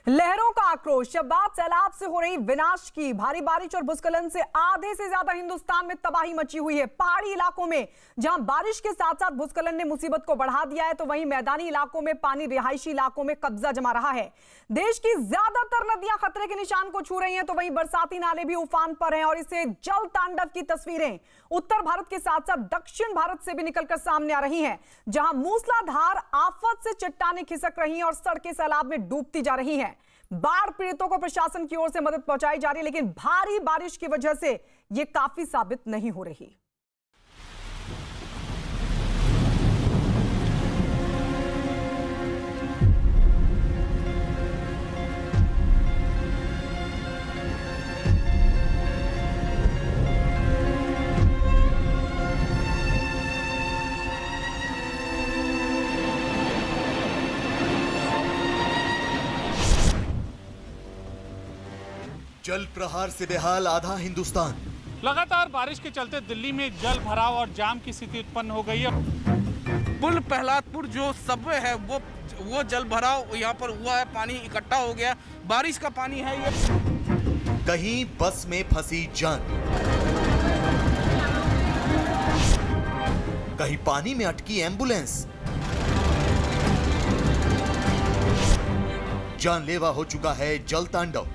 लहरों का आक्रोश। शब्बाद सैलाब से हो रही विनाश की भारी बारिश और भूस्खलन से आधे से ज्यादा हिंदुस्तान में तबाही मची हुई है। पहाड़ी इलाकों में जहां बारिश के साथ साथ भूस्खलन ने मुसीबत को बढ़ा दिया है, तो वहीं मैदानी इलाकों में पानी रिहायशी इलाकों में कब्जा जमा रहा है। देश की ज्यादातर नदियां खतरे के निशान को छू रही हैं, तो वहीं बरसाती नाले भी उफान पर हैं और इससे जल तांडव की तस्वीरें उत्तर भारत के साथ साथ दक्षिण भारत से भी निकलकर सामने आ रही हैं, जहां मूसलाधार आफत से चट्टानें खिसक रही हैं और सड़कें सैलाब में डूबती जा रही हैं। बाढ़ पीड़ितों को प्रशासन की ओर से मदद पहुंचाई जा रही है, लेकिन भारी बारिश की वजह से यह काफी साबित नहीं हो रही। जल प्रहार से बेहाल आधा हिंदुस्तान। लगातार बारिश के चलते दिल्ली में जल भराव और जाम की स्थिति उत्पन्न हो गई है। पुल प्रहलादपुर जो सबवे है वो जल भराव यहाँ पर हुआ है, पानी इकट्ठा हो गया, बारिश का पानी है ये। कहीं बस में फंसी जान, कहीं पानी में अटकी एम्बुलेंस। जानलेवा हो चुका है जल तांडव।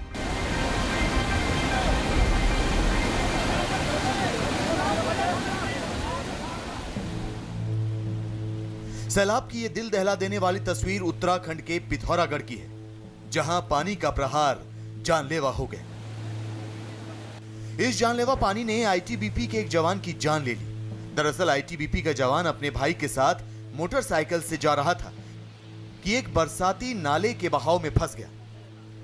सैलाब की ये दिल दहला देने वाली तस्वीर उत्तराखंड के पिथौरागढ़ की है, जहां पानी का प्रहार जानलेवा हो गया। इस जानलेवा पानी ने आईटीबीपी के एक जवान की जान ले ली। दरअसल आईटीबीपी का जवान अपने भाई के साथ मोटरसाइकिल से जा रहा था कि एक बरसाती नाले के बहाव में फंस गया।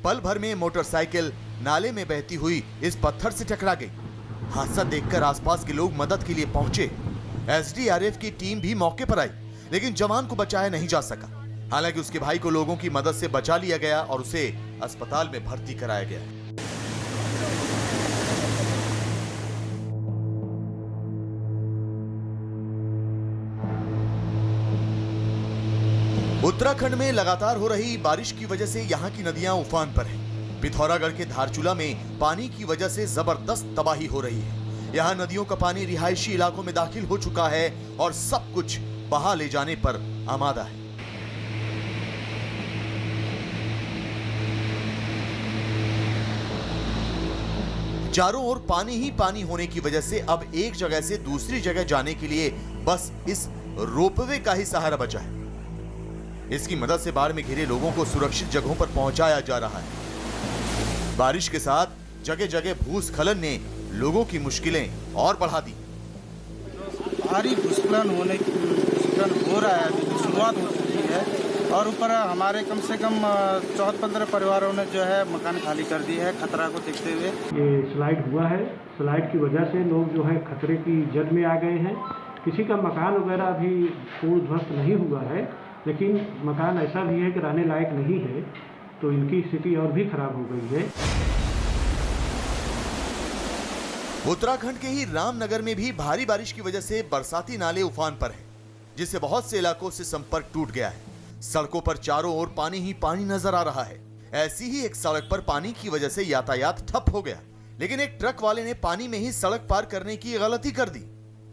पल भर में मोटरसाइकिल नाले में बहती हुई इस पत्थर से टकरा गई। हादसा देखकर आसपास के लोग मदद के लिए पहुंचे। एसडीआरएफ की टीम भी मौके पर आई, लेकिन जवान को बचाया नहीं जा सका। हालांकि उसके भाई को लोगों की मदद से बचा लिया गया और उसे अस्पताल में भर्ती कराया गया। उत्तराखंड में लगातार हो रही बारिश की वजह से यहां की नदियां उफान पर हैं। पिथौरागढ़ के धारचूला में पानी की वजह से जबरदस्त तबाही हो रही है। यहां नदियों का पानी रिहायशी इलाकों में दाखिल हो चुका है और सब कुछ बहा ले जाने पर आमादा है। चारों ओर पानी ही पानी होने की वजह से अब एक जगह से दूसरी जगह जाने के लिए बस इस रोपवे का ही सहारा बचा है। इसकी मदद से बाढ़ में घिरे लोगों को सुरक्षित जगहों पर पहुंचाया जा रहा है। बारिश के साथ जगह जगह भूस्खलन ने लोगों की मुश्किलें और बढ़ा दी। भारी भूस्खलन हो रहा है, अभी शुरुआत हो चुकी है और ऊपर हमारे कम से कम 14-15 परिवारों ने जो है मकान खाली कर दिए है खतरा को देखते हुए। ये स्लाइड हुआ है, स्लाइड की वजह से लोग जो है खतरे की जद में आ गए हैं। किसी का मकान वगैरह अभी पूर्ण ध्वस्त नहीं हुआ है, लेकिन मकान ऐसा भी है कि रहने लायक नहीं है, तो इनकी स्थिति और भी खराब हो गई है। उत्तराखंड के ही रामनगर में भी भारी बारिश की वजह से बरसाती नाले उफान पर हैं, जिससे बहुत से इलाकों से संपर्क टूट गया है। सड़कों पर चारों ओर पानी ही पानी नजर आ रहा है। ऐसी ही एक सड़क पर पानी की वजह से यातायात ठप हो गया, लेकिन एक ट्रक वाले ने पानी में ही सड़क पार करने की गलती कर दी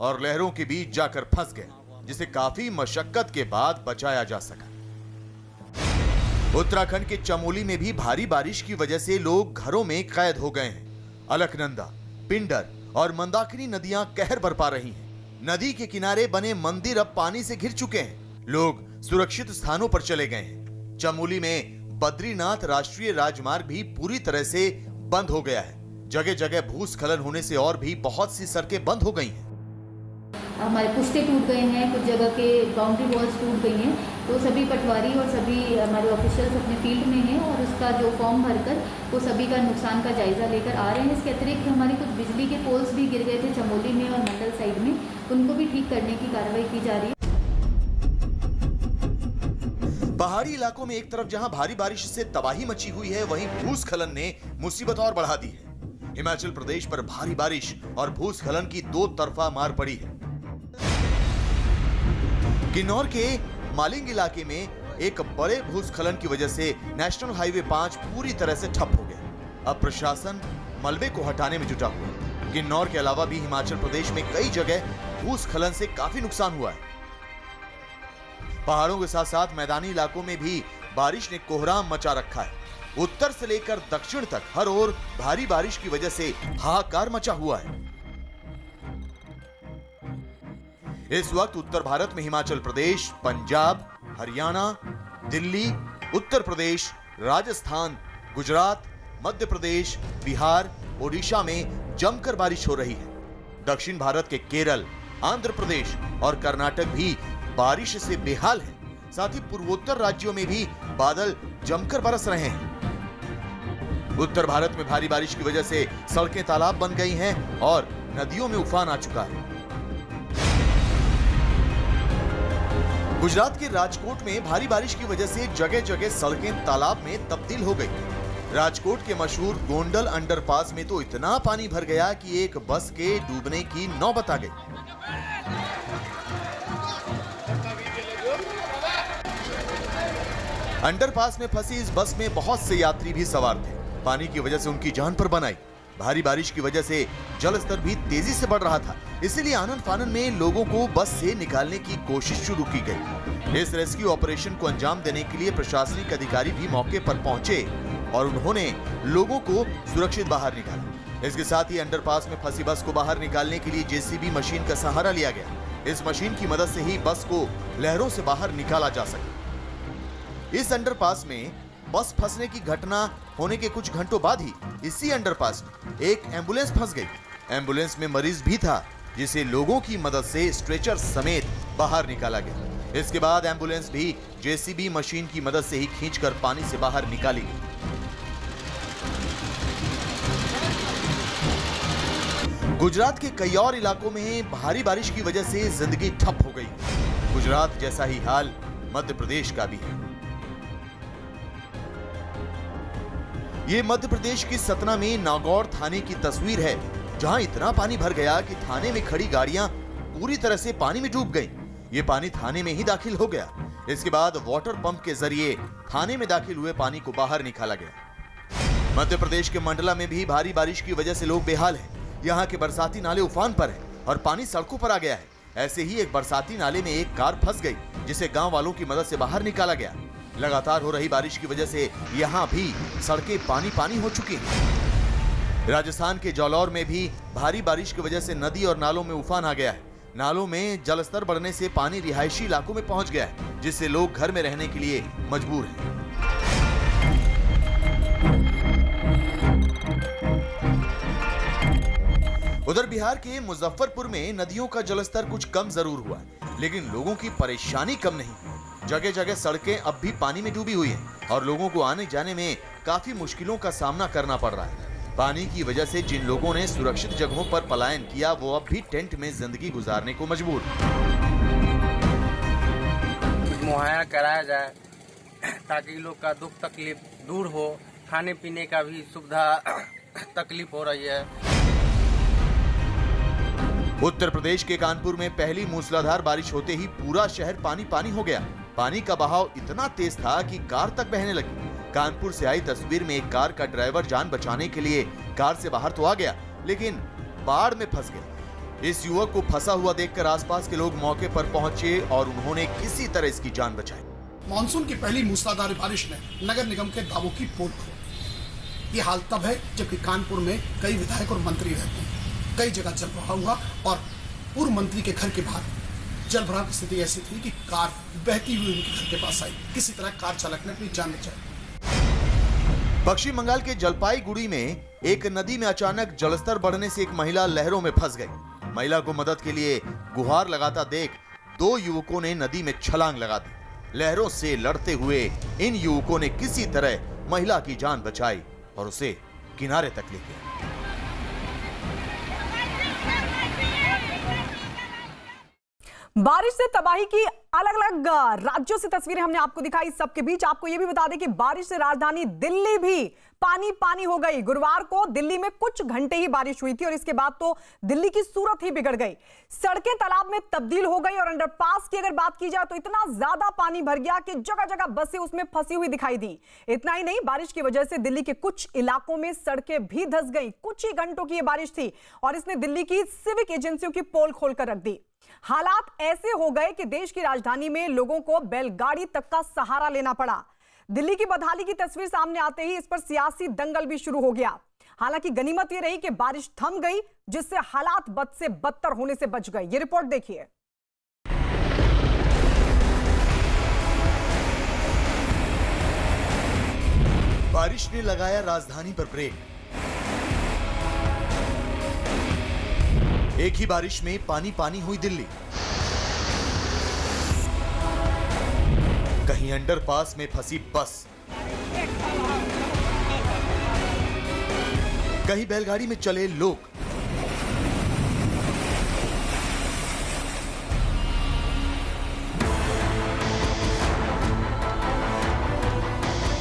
और लहरों के बीच जाकर फंस गया, जिसे काफी मशक्कत के बाद बचाया जा सका। उत्तराखंड के चमोली में भी भारी बारिश की वजह से लोग घरों में कैद हो गए हैं। अलकनंदा, पिंडर और मंदाकिनी नदियां कहर बरपा रही हैं। नदी के किनारे बने मंदिर अब पानी से घिर चुके हैं। लोग सुरक्षित स्थानों पर चले गए हैं। चमोली में बद्रीनाथ राष्ट्रीय राजमार्ग भी पूरी तरह से बंद हो गया है। जगह जगह भूस्खलन होने से और भी बहुत सी सड़कें बंद हो गई हैं। हमारे पुश्ते टूट गए हैं, कुछ जगह के बाउंड्री वॉल्स टूट गई हैं, तो सभी पटवारी और सभी हमारे ऑफिशियल्स अपने फील्ड में हैं और उसका जो फॉर्म भरकर वो सभी का नुकसान का जायजा लेकर आ रहे हैं। इसके अतिरिक्त हमारे कुछ बिजली के पोल्स भी गिर गए थे चमोली में और मंडल साइड में, उनको भी ठीक करने की कार्रवाई की जा रही है। पहाड़ी इलाकों में एक तरफ जहां भारी बारिश से तबाही मची हुई है, वहीं भूस्खलन ने मुसीबत और बढ़ा दी है। हिमाचल प्रदेश पर भारी बारिश और भूस्खलन की दो तरफा मार पड़ी है। किन्नौर के मालिंग इलाके में एक बड़े भूस्खलन की वजह से नेशनल हाईवे 5 पूरी तरह से ठप हो गया। अब प्रशासन मलबे को हटाने में जुटा हुआ है। किन्नौर के अलावा भी हिमाचल प्रदेश में कई जगह भूस्खलन से काफी नुकसान हुआ है। पहाड़ों के साथ साथ मैदानी इलाकों में भी बारिश ने कोहराम मचा रखा है। उत्तर से लेकर दक्षिण तक हर ओर भारी बारिश की वजह से हाहाकार मचा हुआ है। इस वक्त उत्तर भारत में हिमाचल प्रदेश, पंजाब, हरियाणा, दिल्ली, उत्तर प्रदेश, राजस्थान, गुजरात, मध्य प्रदेश, बिहार, ओडिशा में जमकर बारिश हो रही है। दक्षिण भारत के केरल, आंध्र प्रदेश और कर्नाटक भी बारिश से बेहाल है। साथ ही पूर्वोत्तर राज्यों में भी बादल जमकर बरस रहे हैं। उत्तर भारत में भारी बारिश की वजह से सड़कें तालाब बन गई हैं और नदियों में उफान आ चुका है। गुजरात के राजकोट में भारी बारिश की वजह से जगह जगह सड़कें तालाब में तब्दील हो गई। राजकोट के मशहूर गोंडल अंडरपास में तो इतना पानी भर गया कि एक बस के डूबने की नौबत आ गई। अंडरपास में फंसी इस बस में बहुत से यात्री भी सवार थे। पानी की वजह से उनकी जान पर बन आई। भारी बारिश की वजह से जल स्तर भी तेजी से बढ़ रहा था, इसीलिए आनन फानन में लोगों को बस से निकालने की कोशिश शुरू की गई। इस रेस्क्यू ऑपरेशन को अंजाम देने के लिए प्रशासनिक अधिकारी भी मौके पर पहुंचे और उन्होंने लोगों को सुरक्षित बाहर निकाला। इसके साथ ही अंडरपास में फंसी बस को बाहर निकालने के लिए जेसीबी मशीन का सहारा लिया गया। इस मशीन की मदद से ही बस को लहरों से बाहर निकाला जा सके। इस अंडरपास में बस फंसने की घटना होने के कुछ घंटों बाद ही इसी अंडरपास में एक एम्बुलेंस फंस गई। एम्बुलेंस में मरीज भी था, जिसे लोगों की मदद से स्ट्रेचर समेत बाहर निकाला गया। इसके बाद एम्बुलेंस भी जेसीबी मशीन की मदद से ही खींचकर पानी से बाहर निकाली गई। गुजरात के कई और इलाकों में भारी बारिश की वजह से जिंदगी ठप हो गई। गुजरात जैसा ही हाल मध्य प्रदेश का भी है। ये मध्य प्रदेश की सतना में नागौर थाने की तस्वीर है, जहां इतना पानी भर गया कि थाने में खड़ी गाड़ियां पूरी तरह से पानी में डूब गईं। ये पानी थाने में ही दाखिल हो गया। इसके बाद वाटर पंप के जरिए थाने में दाखिल हुए पानी को बाहर निकाला गया। मध्य प्रदेश के मंडला में भी भारी बारिश की वजह से लोग बेहाल हैं। यहाँ के बरसाती नाले उफान पर हैं और पानी सड़कों पर आ गया है। ऐसे ही एक बरसाती नाले में एक कार फंस गई, जिसे गांव वालों की मदद से बाहर निकाला गया। लगातार हो रही बारिश की वजह से यहाँ भी सड़कें पानी पानी हो चुकी हैं। राजस्थान के जालौर में भी भारी बारिश की वजह से नदी और नालों में उफान आ गया है। नालों में जलस्तर बढ़ने से पानी रिहायशी इलाकों में पहुंच गया है, जिससे लोग घर में रहने के लिए मजबूर हैं। उधर बिहार के मुजफ्फरपुर में नदियों का जलस्तर कुछ कम जरूर हुआ, लेकिन लोगों की परेशानी कम नहीं। जगह जगह सड़कें अब भी पानी में डूबी हुई हैं और लोगों को आने जाने में काफी मुश्किलों का सामना करना पड़ रहा है। पानी की वजह से जिन लोगों ने सुरक्षित जगहों पर पलायन किया, वो अब भी टेंट में जिंदगी गुजारने को मजबूर। मुहैया कराया जाए ताकि लोग का दुख तकलीफ दूर हो। खाने पीने का भी सुविधा तकलीफ हो रही है। उत्तर प्रदेश के कानपुर में पहली मूसलाधार बारिश होते ही पूरा शहर पानी पानी हो गया। पानी का बहाव इतना तेज था कि कार तक बहने लगी। कानपुर से आई तस्वीर में एक कार का ड्राइवर जान बचाने के लिए कार से बाहर तो आ गया, लेकिन बाढ़ में फंस गया। इस युवक को फंसा हुआ देखकर आसपास के लोग मौके पर पहुंचे और उन्होंने किसी तरह इसकी जान बचाई। मानसून की पहली मूसलाधार बारिश ने नगर निगम के दावों की पोल खोली। ये हाल तब है जबकि कानपुर में कई विधायक और मंत्री रहते हैं। कई जगह जल भराव हुआ और पूर्व मंत्री के घर के बाहर जल भराव की स्थिति ऐसी थी कि कार बहती हुई उनके घर के पास आई। किसी तरह कार चालक ने अपनी जान बचाई। पश्चिम बंगाल के जलपाईगुड़ी में एक नदी में अचानक जलस्तर बढ़ने से एक महिला लहरों में फंस गई। महिला को मदद के लिए गुहार लगाता देख दो युवकों ने नदी में छलांग लगा दी। लहरों से लड़ते हुए इन युवकों ने किसी तरह महिला की जान बचाई और उसे किनारे तक ले गए। बारिश से तबाही की अलग अलग राज्यों से तस्वीरें हमने आपको दिखाई। सबके बीच आपको यह भी बता दें कि बारिश से राजधानी दिल्ली भी पानी पानी हो गई। गुरुवार को दिल्ली में कुछ घंटे ही बारिश हुई थी और इसके बाद तो दिल्ली की सूरत ही बिगड़ गई। सड़कें तालाब में तब्दील हो गई और अंडरपास की अगर बात की जाए तो इतना ज्यादा पानी भर गया कि जगह जगह बसें उसमें फंसी हुई दिखाई दी। इतना ही नहीं, बारिश की वजह से दिल्ली के कुछ इलाकों में सड़कें भी धंस गई। कुछ ही घंटों की यह बारिश थी और इसने दिल्ली की सिविक एजेंसियों की पोल खोलकर रख दी। हालात ऐसे हो गए कि देश की राजधानी में लोगों को बैलगाड़ी तक का सहारा लेना पड़ा। दिल्ली की बदहाली की तस्वीर सामने आते ही इस पर सियासी दंगल भी शुरू हो गया। हालांकि गनीमत यह रही कि बारिश थम गई, जिससे हालात बद से बदतर होने से बच गए। ये रिपोर्ट देखिए। बारिश ने लगाया राजधानी पर ब्रेक। एक ही बारिश में पानी पानी हुई दिल्ली। कहीं अंडरपास में फंसी बस, कहीं बैलगाड़ी में चले लोग।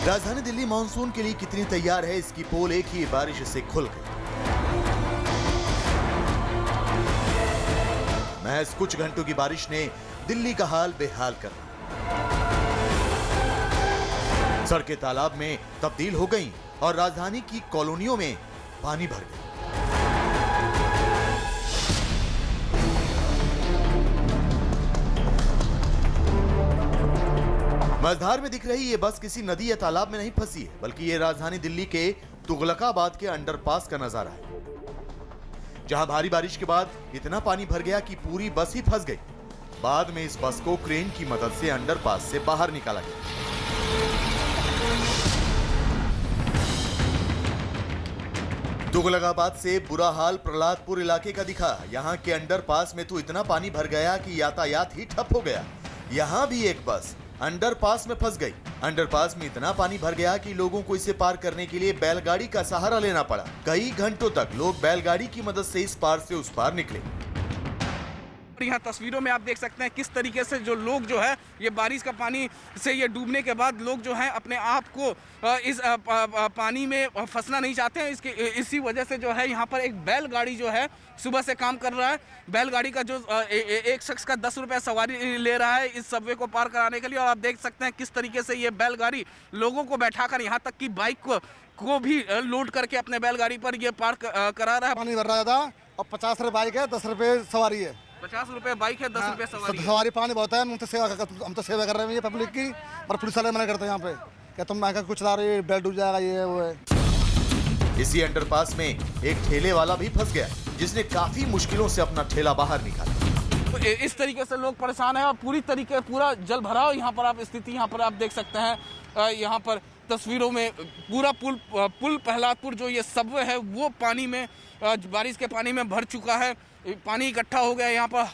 राजधानी दिल्ली मानसून के लिए कितनी तैयार है, इसकी पोल एक ही बारिश से खुल गई। महज कुछ घंटों की बारिश ने दिल्ली का हाल बेहाल कर दिया। सड़कें तालाब में तब्दील हो गईं और राजधानी की कॉलोनियों में पानी भर गया। मझधार में दिख रही ये बस किसी नदी या तालाब में नहीं फंसी है, बल्कि ये राजधानी दिल्ली के तुगलकाबाद के अंडरपास का नजारा है, जहां भारी बारिश के बाद इतना पानी भर गया कि पूरी बस ही फंस गई। बाद में इस बस को क्रेन की मदद से अंडरपास से बाहर निकाला गया। तुगलकाबाद से बुरा हाल प्रहलादपुर इलाके का दिखा। यहां के अंडरपास में तो इतना पानी भर गया कि यातायात ही ठप हो गया। यहां भी एक बस अंडरपास में फंस गई। अंडरपास में इतना पानी भर गया कि लोगों को इसे पार करने के लिए बैलगाड़ी का सहारा लेना पड़ा। कई घंटों तक लोग बैलगाड़ी की मदद से इस पार से उस पार निकले। यहाँ तस्वीरों में आप देख सकते हैं किस तरीके से जो लोग जो है ये बारिश का पानी से ये डूबने के बाद लोग जो है अपने आप को इस पानी में फंसना नहीं चाहते हैं। इसी वजह से जो है यहाँ पर एक बैलगाड़ी जो है सुबह से काम कर रहा है। बैलगाड़ी का जो एक शख्स का 10 रुपये सवारी ले रहा है इस सबवे को पार कराने के लिए। और आप देख सकते हैं किस तरीके से ये बैलगाड़ी लोगों को बैठाकर यहाँ तक कि बाइक को भी लोड करके अपने बैलगाड़ी पर ये पार करा रहा है। पानी भर रहा था और 50 रुपये बाइक है, 10 रुपये सवारी है। 50 रुपए बाइक है, 10 रुपए सवारी। सवारी पानी बहुत है, हम तो सेवा कर रहे हैं पब्लिक की, और पुलिस वाले मना करते हैं यहाँ पे क्या तुम कुछ ला रहे, बेल्ट डूब जाएगा, ये वो है। इसी अंडरपास में एक ठेले वाला भी फंस गया, जिसने काफी मुश्किलों से अपना ठेला बाहर निकाला। तो इस तरीके से लोग परेशान हैं और पूरा जल भराव यहाँ पर आप स्थिति यहाँ पर आप देख सकते हैं। यहाँ पर तस्वीरों में पूरा पुल प्रहलादपुर जो ये सबवे है वो पानी में बारिश के पानी में भर चुका है। पानी इकट्ठा हो गया यहाँ पर।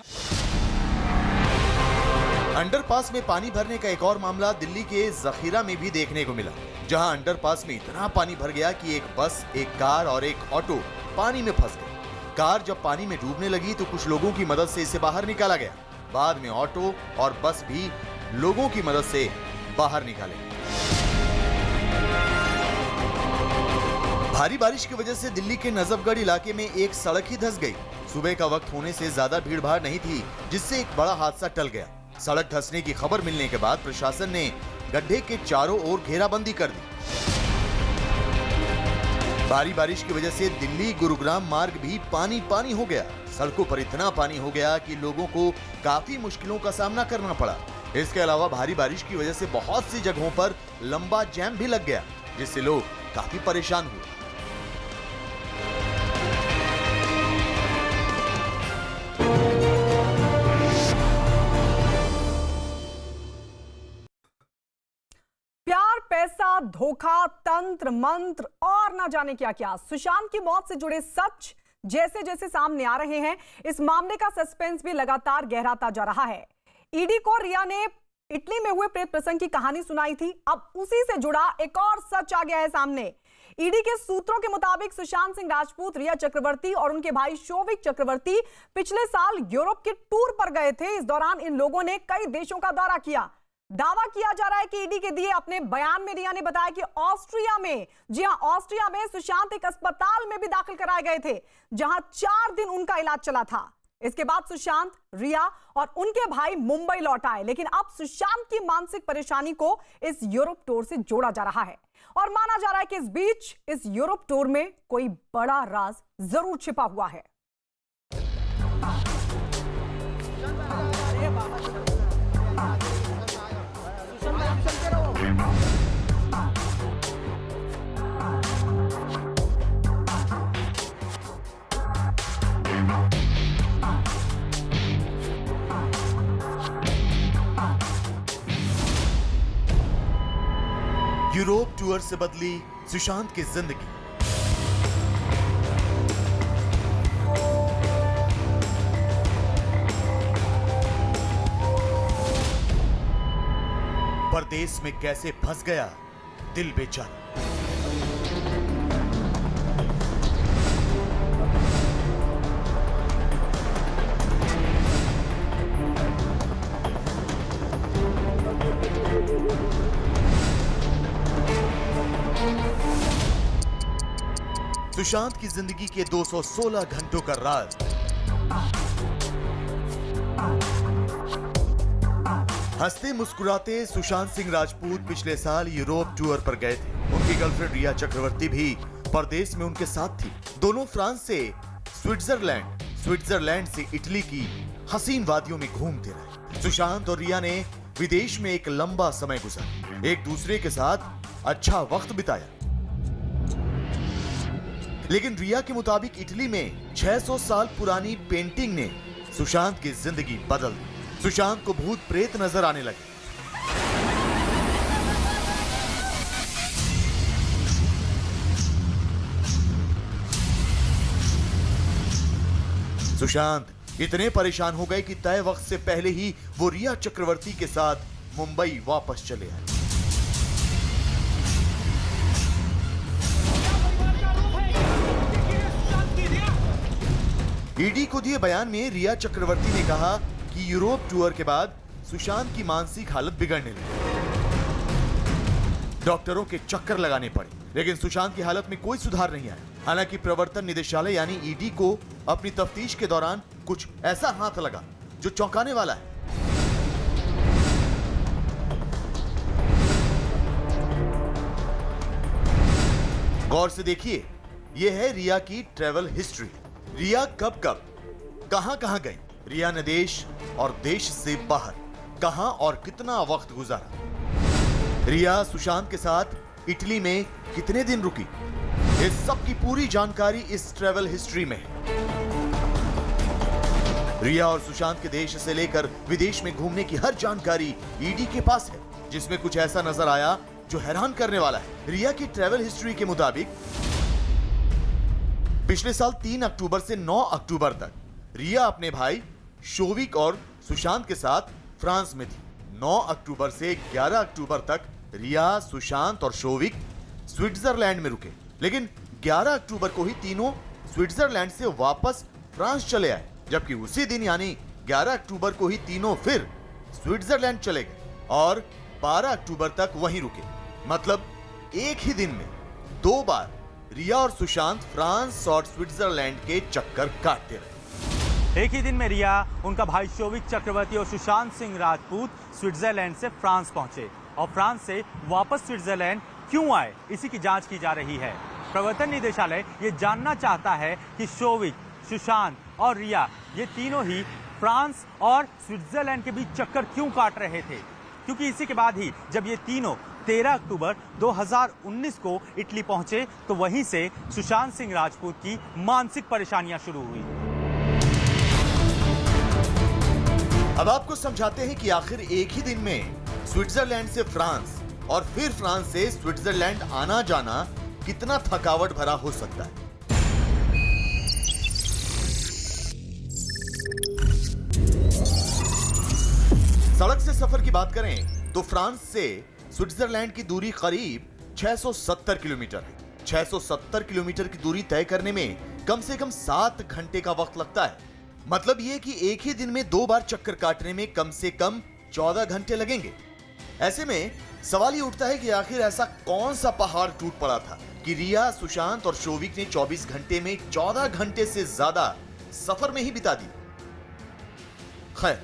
अंडरपास में पानी भरने का एक और मामला दिल्ली के जखीरा में भी देखने को मिला, जहां अंडरपास में इतना पानी भर गया कि एक बस, एक कार और एक ऑटो पानी में फंस गए। कार जब पानी में डूबने लगी तो कुछ लोगों की मदद से इसे बाहर निकाला गया। बाद में ऑटो और बस भी लोगों की मदद से बाहर निकाले। भारी बारिश की वजह से दिल्ली के नजफगढ़ इलाके में एक सड़क ही धंस गई। सुबह का वक्त होने से ज्यादा भीड़ भाड़ नहीं थी, जिससे एक बड़ा हादसा टल गया। सड़क धंसने की खबर मिलने के बाद प्रशासन ने गड्ढे के चारों ओर घेराबंदी कर दी। भारी बारिश की वजह से दिल्ली गुरुग्राम मार्ग भी पानी पानी हो गया। सड़कों पर इतना पानी हो गया कि लोगों को काफी मुश्किलों का सामना करना पड़ा। इसके अलावा भारी बारिश की वजह से बहुत सी जगहों पर लंबा जैम भी लग गया, जिससे लोग काफी परेशान हुए। प्यार, पैसा, धोखा, तंत्र मंत्र और ना जाने क्या क्या, सुशांत की मौत से जुड़े सच जैसे जैसे सामने आ रहे हैं, इस मामले का सस्पेंस भी लगातार गहराता जा रहा है। ईडी को रिया ने इटली में हुए प्रेत प्रसंग की कहानी सुनाई थी। अब उसी से जुड़ा एक और सच आ गया है सामने। ईडी के सूत्रों के मुताबिक सुशांत सिंह राजपूत, रिया चक्रवर्ती और उनके भाई शोविक चक्रवर्ती पिछले साल यूरोप के टूर पर गए थे। इस दौरान इन लोगों ने कई देशों का दौरा किया। दावा किया जा रहा है कि ईडी के दिए अपने बयान में रिया ने बताया कि ऑस्ट्रिया में, जी हां, ऑस्ट्रिया में सुशांत एक अस्पताल में भी दाखिल कराए गए थे, जहां 4 दिन उनका इलाज चला था। इसके बाद सुशांत, रिया और उनके भाई मुंबई लौट आए, लेकिन अब सुशांत की मानसिक परेशानी को इस यूरोप टूर से जोड़ा जा रहा है और माना जा रहा है कि इस बीच इस यूरोप टूर में कोई बड़ा राज जरूर छिपा हुआ है। यूरोप टूर से बदली सुशांत की जिंदगी। परदेश में कैसे फंस गया दिल बेचारा। सुशांत की जिंदगी के 216 घंटों का राज। हंसते मुस्कुराते सुशांत सिंह राजपूत पिछले साल यूरोप टूर पर गए थे। उनकी गर्लफ्रेंड रिया चक्रवर्ती भी परदेश में उनके साथ थी। दोनों फ्रांस से स्विट्जरलैंड, स्विट्जरलैंड से इटली की हसीन वादियों में घूमते रहे। सुशांत और रिया ने विदेश में एक लंबा समय गुजारा, एक दूसरे के साथ अच्छा वक्त बिताया। लेकिन रिया के मुताबिक इटली में 600 साल पुरानी पेंटिंग ने सुशांत की जिंदगी बदल दी। सुशांत को भूत प्रेत नजर आने लगे। सुशांत इतने परेशान हो गए कि तय वक्त से पहले ही वो रिया चक्रवर्ती के साथ मुंबई वापस चले आए। ईडी को दिए बयान में रिया चक्रवर्ती ने कहा कि यूरोप टूर के बाद सुशांत की मानसिक हालत बिगड़ने लगी। डॉक्टरों के चक्कर लगाने पड़े, लेकिन सुशांत की हालत में कोई सुधार नहीं आया। हालांकि प्रवर्तन निदेशालय यानी ईडी को अपनी तफ्तीश के दौरान कुछ ऐसा हाथ लगा जो चौंकाने वाला है। गौर से देखिए, यह है रिया की ट्रैवल हिस्ट्री। रिया कब कब कहां गई, रिया ने देश और देश से बाहर कहां और कितना वक्त गुजारा, रिया सुशांत के साथ इटली में कितने दिन रुकी, इस सब की पूरी जानकारी इस ट्रैवल हिस्ट्री में है। रिया और सुशांत के देश से लेकर विदेश में घूमने की हर जानकारी ईडी के पास है, जिसमें कुछ ऐसा नजर आया जो हैरान करने वाला है। रिया की ट्रैवल हिस्ट्री के मुताबिक पिछले साल 3 अक्टूबर से 9 अक्टूबर तक रिया अपने भाई शोविक और सुशांत के साथ फ्रांस में थी। 9 अक्टूबर से 11 अक्टूबर तक रिया, सुशांत और शोविक स्विट्जरलैंड में रुके, लेकिन 11 अक्टूबर को ही तीनों स्विट्जरलैंड से वापस फ्रांस चले आए, जबकि उसी दिन यानी 11 अक्टूबर को ही तीनों फिर स्विट्जरलैंड चले गए और 12 अक्टूबर तक वहीं रुके। मतलब एक ही दिन में 2 बार रिया और सुशांत फ्रांस और स्विट्जरलैंड के चक्कर काटते रहे। एक ही दिन में रिया, उनका भाई शोविक चक्रवर्ती और सुशांत सिंह राजपूत स्विट्जरलैंड से फ्रांस पहुंचे और फ्रांस से वापस स्विट्जरलैंड क्यों आए, इसी की जांच की जा रही है। प्रवर्तन निदेशालय ये जानना चाहता है कि शोविक, सुशांत और रिया ये तीनों ही फ्रांस और स्विट्जरलैंड के बीच चक्कर क्यों काट रहे थे, क्योंकि इसी के बाद ही जब ये तीनों 13 अक्टूबर 2019 को इटली पहुंचे तो वहीं से सुशांत सिंह राजपूत की मानसिक परेशानियां शुरू हुई। अब आपको समझाते हैं कि आखिर एक ही दिन में स्विट्जरलैंड से फ्रांस और फिर फ्रांस से स्विट्जरलैंड आना जाना कितना थकावट भरा हो सकता है। सड़क से सफर की बात करें तो फ्रांस से स्विट्जरलैंड की दूरी करीब 670 किलोमीटर है। 670 किलोमीटर की दूरी तय करने में कम से कम 7 घंटे का वक्त लगता है। मतलब ये कि एक ही दिन में 2 बार चक्कर काटने में कम से कम 14 घंटे लगेंगे। ऐसे में सवाल ये उठता है कि आखिर ऐसा कौन सा पहाड़ टूट पड़ा था कि रिया, सुशांत और शोविक ने 24 घंटे में 14 घंटे से ज्यादा सफर में ही बिता दी। खैर,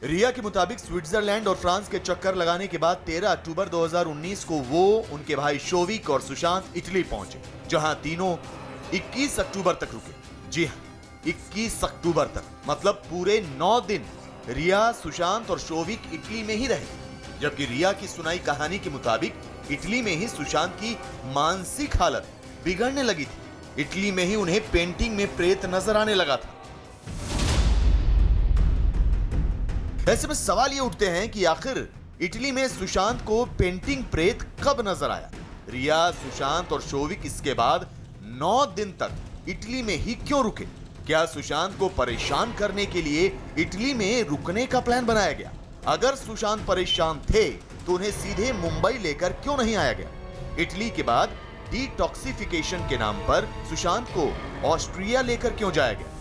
रिया के मुताबिक स्विट्जरलैंड और फ्रांस के चक्कर लगाने के बाद 13 अक्टूबर 2019 को वो, उनके भाई शोविक और सुशांत इटली पहुंचे, जहां तीनों 21 अक्टूबर तक रुके। जी हां, 21 अक्टूबर तक, मतलब पूरे 9 दिन रिया, सुशांत और शोविक इटली में ही रहे। जबकि रिया की सुनाई कहानी के मुताबिक इटली में ही सुशांत की मानसिक हालत बिगड़ने लगी थी। इटली में ही उन्हें पेंटिंग में प्रेत नजर आने लगा था। ऐसे में सवाल ये उठते हैं कि आखिर इटली में सुशांत को पेंटिंग प्रेत कब नजर आया? रिया, सुशांत और शोविक इसके बाद 9 दिन तक इटली में ही क्यों रुके? क्या सुशांत को परेशान करने के लिए इटली में रुकने का प्लान बनाया गया? अगर सुशांत परेशान थे तो उन्हें सीधे मुंबई लेकर क्यों नहीं आया गया? इटली के बाद डिटॉक्सिफिकेशन के नाम पर सुशांत को ऑस्ट्रिया लेकर क्यों जाया गया?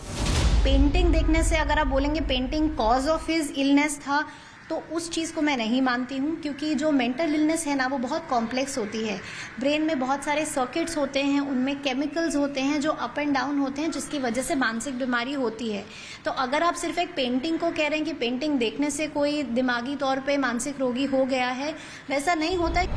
पेंटिंग देखने से अगर आप बोलेंगे painting cause of his illness था, तो उस चीज़ को मैं नहीं मानती हूँ, क्योंकि जो मेंटल इलनेस है ना, वो बहुत कॉम्प्लेक्स होती है। ब्रेन में बहुत सारे सर्किट्स होते हैं, उनमें केमिकल्स होते हैं जो अप एंड डाउन होते हैं, जिसकी वजह से मानसिक बीमारी होती है। तो अगर आप सिर्फ एक पेंटिंग को कह रहे हैं कि पेंटिंग देखने से कोई दिमागी तौर पे मानसिक रोगी हो गया है, वैसा नहीं होता है।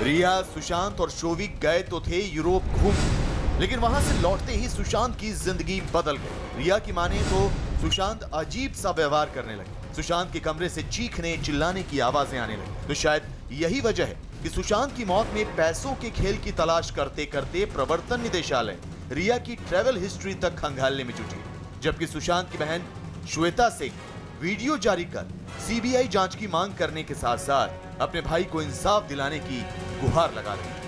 रिया, सुशांत और शोविक गए तो थे यूरोप घूमने, लेकिन वहां से लौटते ही सुशांत की जिंदगी बदल गई। रिया की माने तो सुशांत अजीब सा व्यवहार करने लगे। सुशांत के कमरे से चीखने, चिल्लाने की आवाजें आने लगी। तो शायद यही वजह है कि सुशांत की मौत में पैसों के खेल की तलाश करते करते प्रवर्तन निदेशालय रिया की ट्रैवल हिस्ट्री तक खंगालने में जुटी, जबकि सुशांत की बहन श्वेता सिंह वीडियो जारी कर सीबीआई जांच की मांग करने के साथ साथ अपने भाई को इंसाफ दिलाने की गुहार लगा रही है।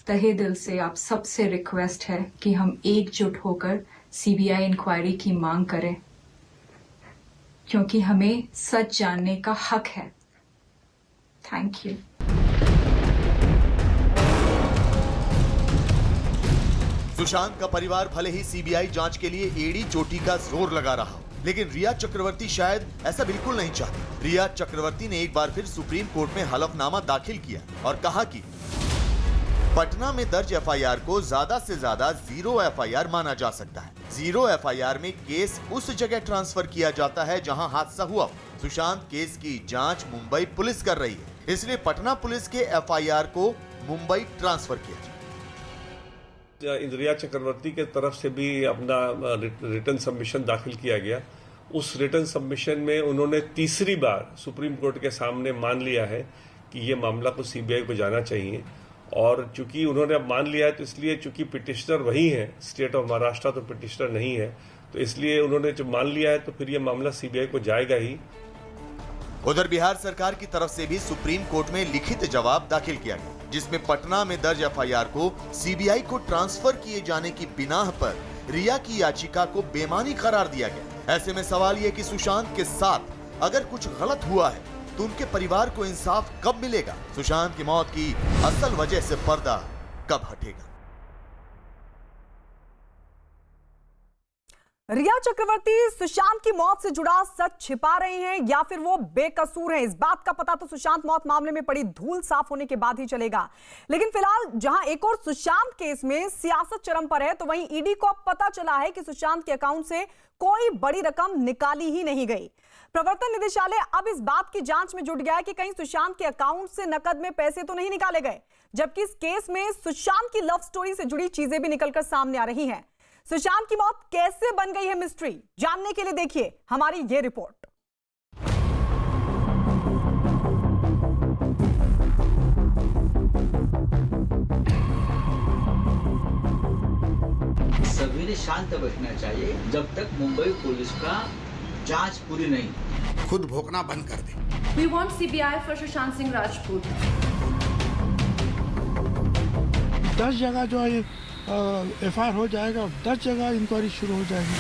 तहे दिल से आप सबसे रिक्वेस्ट है कि हम एकजुट होकर सीबीआई इंक्वायरी की मांग करें, क्योंकि हमें सच जानने का हक है। Thank you. सुशांत का परिवार भले ही सीबीआई जांच के लिए एड़ी चोटी का जोर लगा रहा, लेकिन रिया चक्रवर्ती शायद ऐसा बिल्कुल नहीं चाहती। रिया चक्रवर्ती ने एक बार फिर सुप्रीम कोर्ट में हलफनामा दाखिल किया और कहा कि पटना में दर्ज एफआईआर को ज्यादा से ज्यादा 0 एफआईआर माना जा सकता है। 0 एफआईआर में केस उस जगह ट्रांसफर किया जाता है जहां हादसा हुआ। सुशांत केस की जांच मुंबई पुलिस कर रही है, इसलिए पटना पुलिस के एफआईआर को मुंबई ट्रांसफर किया जाए। रिया चक्रवर्ती के तरफ से भी अपना रिटर्न सबमिशन दाखिल किया गया। उस रिटर्न सबमिशन में उन्होंने तीसरी बार सुप्रीम कोर्ट के सामने मान लिया है कि ये मामला को सीबीआई को जाना चाहिए, और चूंकि उन्होंने अब मान लिया है तो इसलिए चूंकि पिटिशनर वही है, स्टेट ऑफ महाराष्ट्र तो पिटिशनर नहीं है, तो इसलिए उन्होंने जब मान लिया है तो फिर ये मामला सीबीआई को जाएगा ही। उधर बिहार सरकार की तरफ से भी सुप्रीम कोर्ट में लिखित जवाब दाखिल किया गया, जिसमें पटना में दर्ज एफआईआर को सीबीआई को ट्रांसफर किए जाने की बिनाह पर रिया की याचिका को बेमानी करार दिया गया। ऐसे में सवाल यह कि सुशांत के साथ अगर कुछ गलत हुआ है तो उनके परिवार को इंसाफ कब मिलेगा? सुशांत की मौत की असल वजह से पर्दा कब हटेगा? रिया चक्रवर्ती सुशांत की मौत से जुड़ा सच छिपा रही हैं या फिर वो बेकसूर हैं, इस बात का पता तो सुशांत मौत मामले में पड़ी धूल साफ होने के बाद ही चलेगा। लेकिन फिलहाल जहां एक और सुशांत केस में सियासत चरम पर है, तो वहीं ईडी को अब पता चला है कि सुशांत के अकाउंट से कोई बड़ी रकम निकाली ही नहीं गई। प्रवर्तन निदेशालय अब इस बात की जांच में जुट गया है कि कहीं सुशांत के अकाउंट से नकद में पैसे तो नहीं निकाले गए, जबकि इस केस में सुशांत की लव स्टोरी से जुड़ी चीजें भी निकलकर सामने आ रही हैं। सुशांत की मौत कैसे बन गई है मिस्ट्री, जानने के लिए देखिए हमारी ये रिपोर्ट। सभी ने शांत बैठना चाहिए जब तक मुंबई पुलिस का जांच पूरी नहीं। खुद भोंकना बंद कर दे। We want CBI for Sushant Singh Rajput. 10 जगह जो है एफआईआर हो जाएगा, 10 जगह इंक्वायरी शुरू हो जाएगी।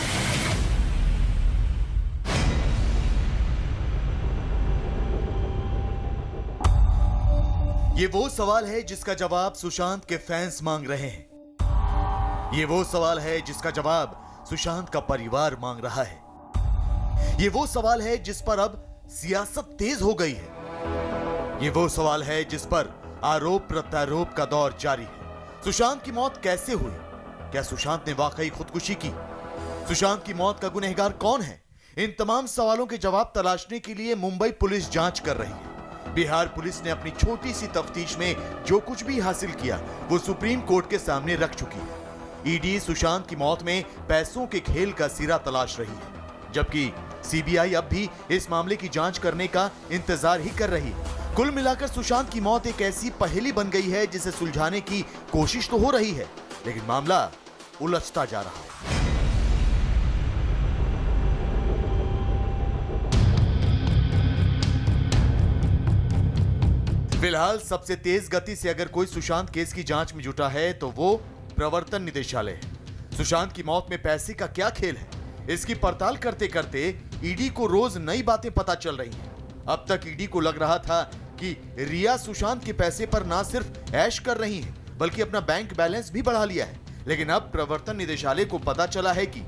ये वो सवाल है जिसका जवाब सुशांत के फैंस मांग रहे हैं। ये वो सवाल है जिसका जवाब सुशांत का परिवार मांग रहा है। ये वो सवाल है जिस पर अब सियासत तेज हो गई है। ये वो सवाल है जिस पर आरोप प्रत्यारोप का दौर जारी है। सुशांत की मौत कैसे हुई? क्या सुशांत ने वाकई खुदकुशी की? सुशांत की मौत का गुनहगार कौन है? इन तमाम सवालों के जवाब तलाशने के लिए मुंबई पुलिस जांच कर रही है। बिहार पुलिस ने अपनी छोटी सी तफ्तीश में जो कुछ भी हासिल किया वो सुप्रीम कोर्ट के सामने रख चुकी है। ईडी सुशांत की मौत में पैसों के खेल का सिरा तलाश रही है, जबकि सीबीआई अब भी इस मामले की जांच करने का इंतजार ही कर रही है। कुल मिलाकर सुशांत की मौत एक ऐसी पहेली बन गई है जिसे सुलझाने की कोशिश तो हो रही है, लेकिन मामला उलझता जा रहा है। फिलहाल सबसे तेज गति से अगर कोई सुशांत केस की जांच में जुटा है तो वो प्रवर्तन निदेशालय है। सुशांत की मौत में पैसे का क्या खेल है, इसकी पड़ताल करते करते ईडी को रोज नई बातें पता चल रही हैं। अब तक ईडी को लग रहा था कि रिया सुशांत के पैसे पर ना सिर्फ ऐश कर रही है बल्कि अपना बैंक बैलेंस भी बढ़ा लिया है, लेकिन अब प्रवर्तन निदेशालय को पता चला है कि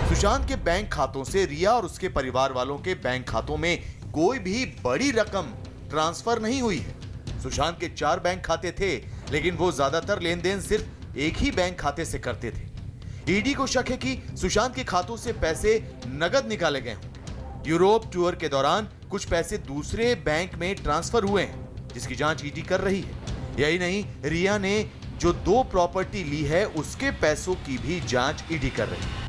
सुशांत के बैंक खातों से रिया और उसके परिवार वालों के बैंक खातों में कोई भी बड़ी रकम ट्रांसफर नहीं हुई है। सुशांत के 4 बैंक खाते थे, लेकिन वो ज्यादातर लेन देन सिर्फ एक ही बैंक खाते से करते थे। ईडी को शक है कि सुशांत के खातों से पैसे नगद निकाले गए हों। यूरोप टूर के दौरान कुछ पैसे दूसरे बैंक में ट्रांसफर हुए हैं, जिसकी जांच ईडी कर रही है। यही नहीं, रिया ने जो 2 प्रॉपर्टी ली है उसके पैसों की भी जांच ईडी कर रही है।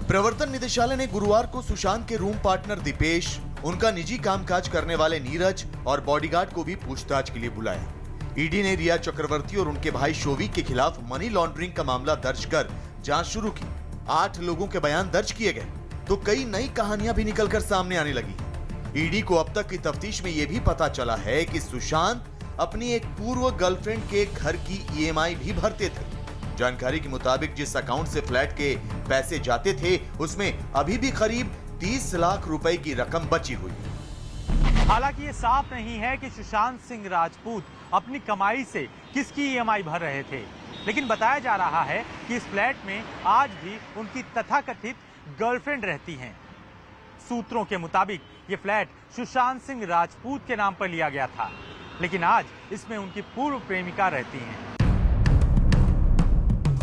प्रवर्तन निदेशालय ने गुरुवार को सुशांत के रूम पार्टनर दीपेश, उनका निजी कामकाज करने वाले नीरज और बॉडीगार्ड को भी पूछताछ के लिए बुलाया। ईडी ने रिया चक्रवर्ती और उनके भाई शोविक के खिलाफ मनी लॉन्ड्रिंग का मामला दर्ज कर जांच शुरू की। 8 लोगों के बयान दर्ज किए गए तो कई नई कहानियां भी निकलकर सामने आने लगी। ईडी को अब तक की तफ्तीश में यह भी पता चला है कि सुशांत अपनी एक पूर्व गर्लफ्रेंड के घर की ईएमआई भी भरते थे। जानकारी के मुताबिक जिस अकाउंट से फ्लैट के पैसे जाते थे उसमें अभी भी करीब 30 लाख रुपए की रकम बची हुई है। हालांकि ये साफ नहीं है कि सुशांत सिंह राजपूत अपनी कमाई से किसकी ईएमआई भर रहे थे, लेकिन बताया जा रहा है कि इस फ्लैट में आज भी उनकी तथाकथित गर्लफ्रेंड रहती हैं। सूत्रों के मुताबिक ये फ्लैट सुशांत सिंह राजपूत के नाम पर लिया गया था, लेकिन आज इसमें उनकी पूर्व प्रेमिका रहती हैं।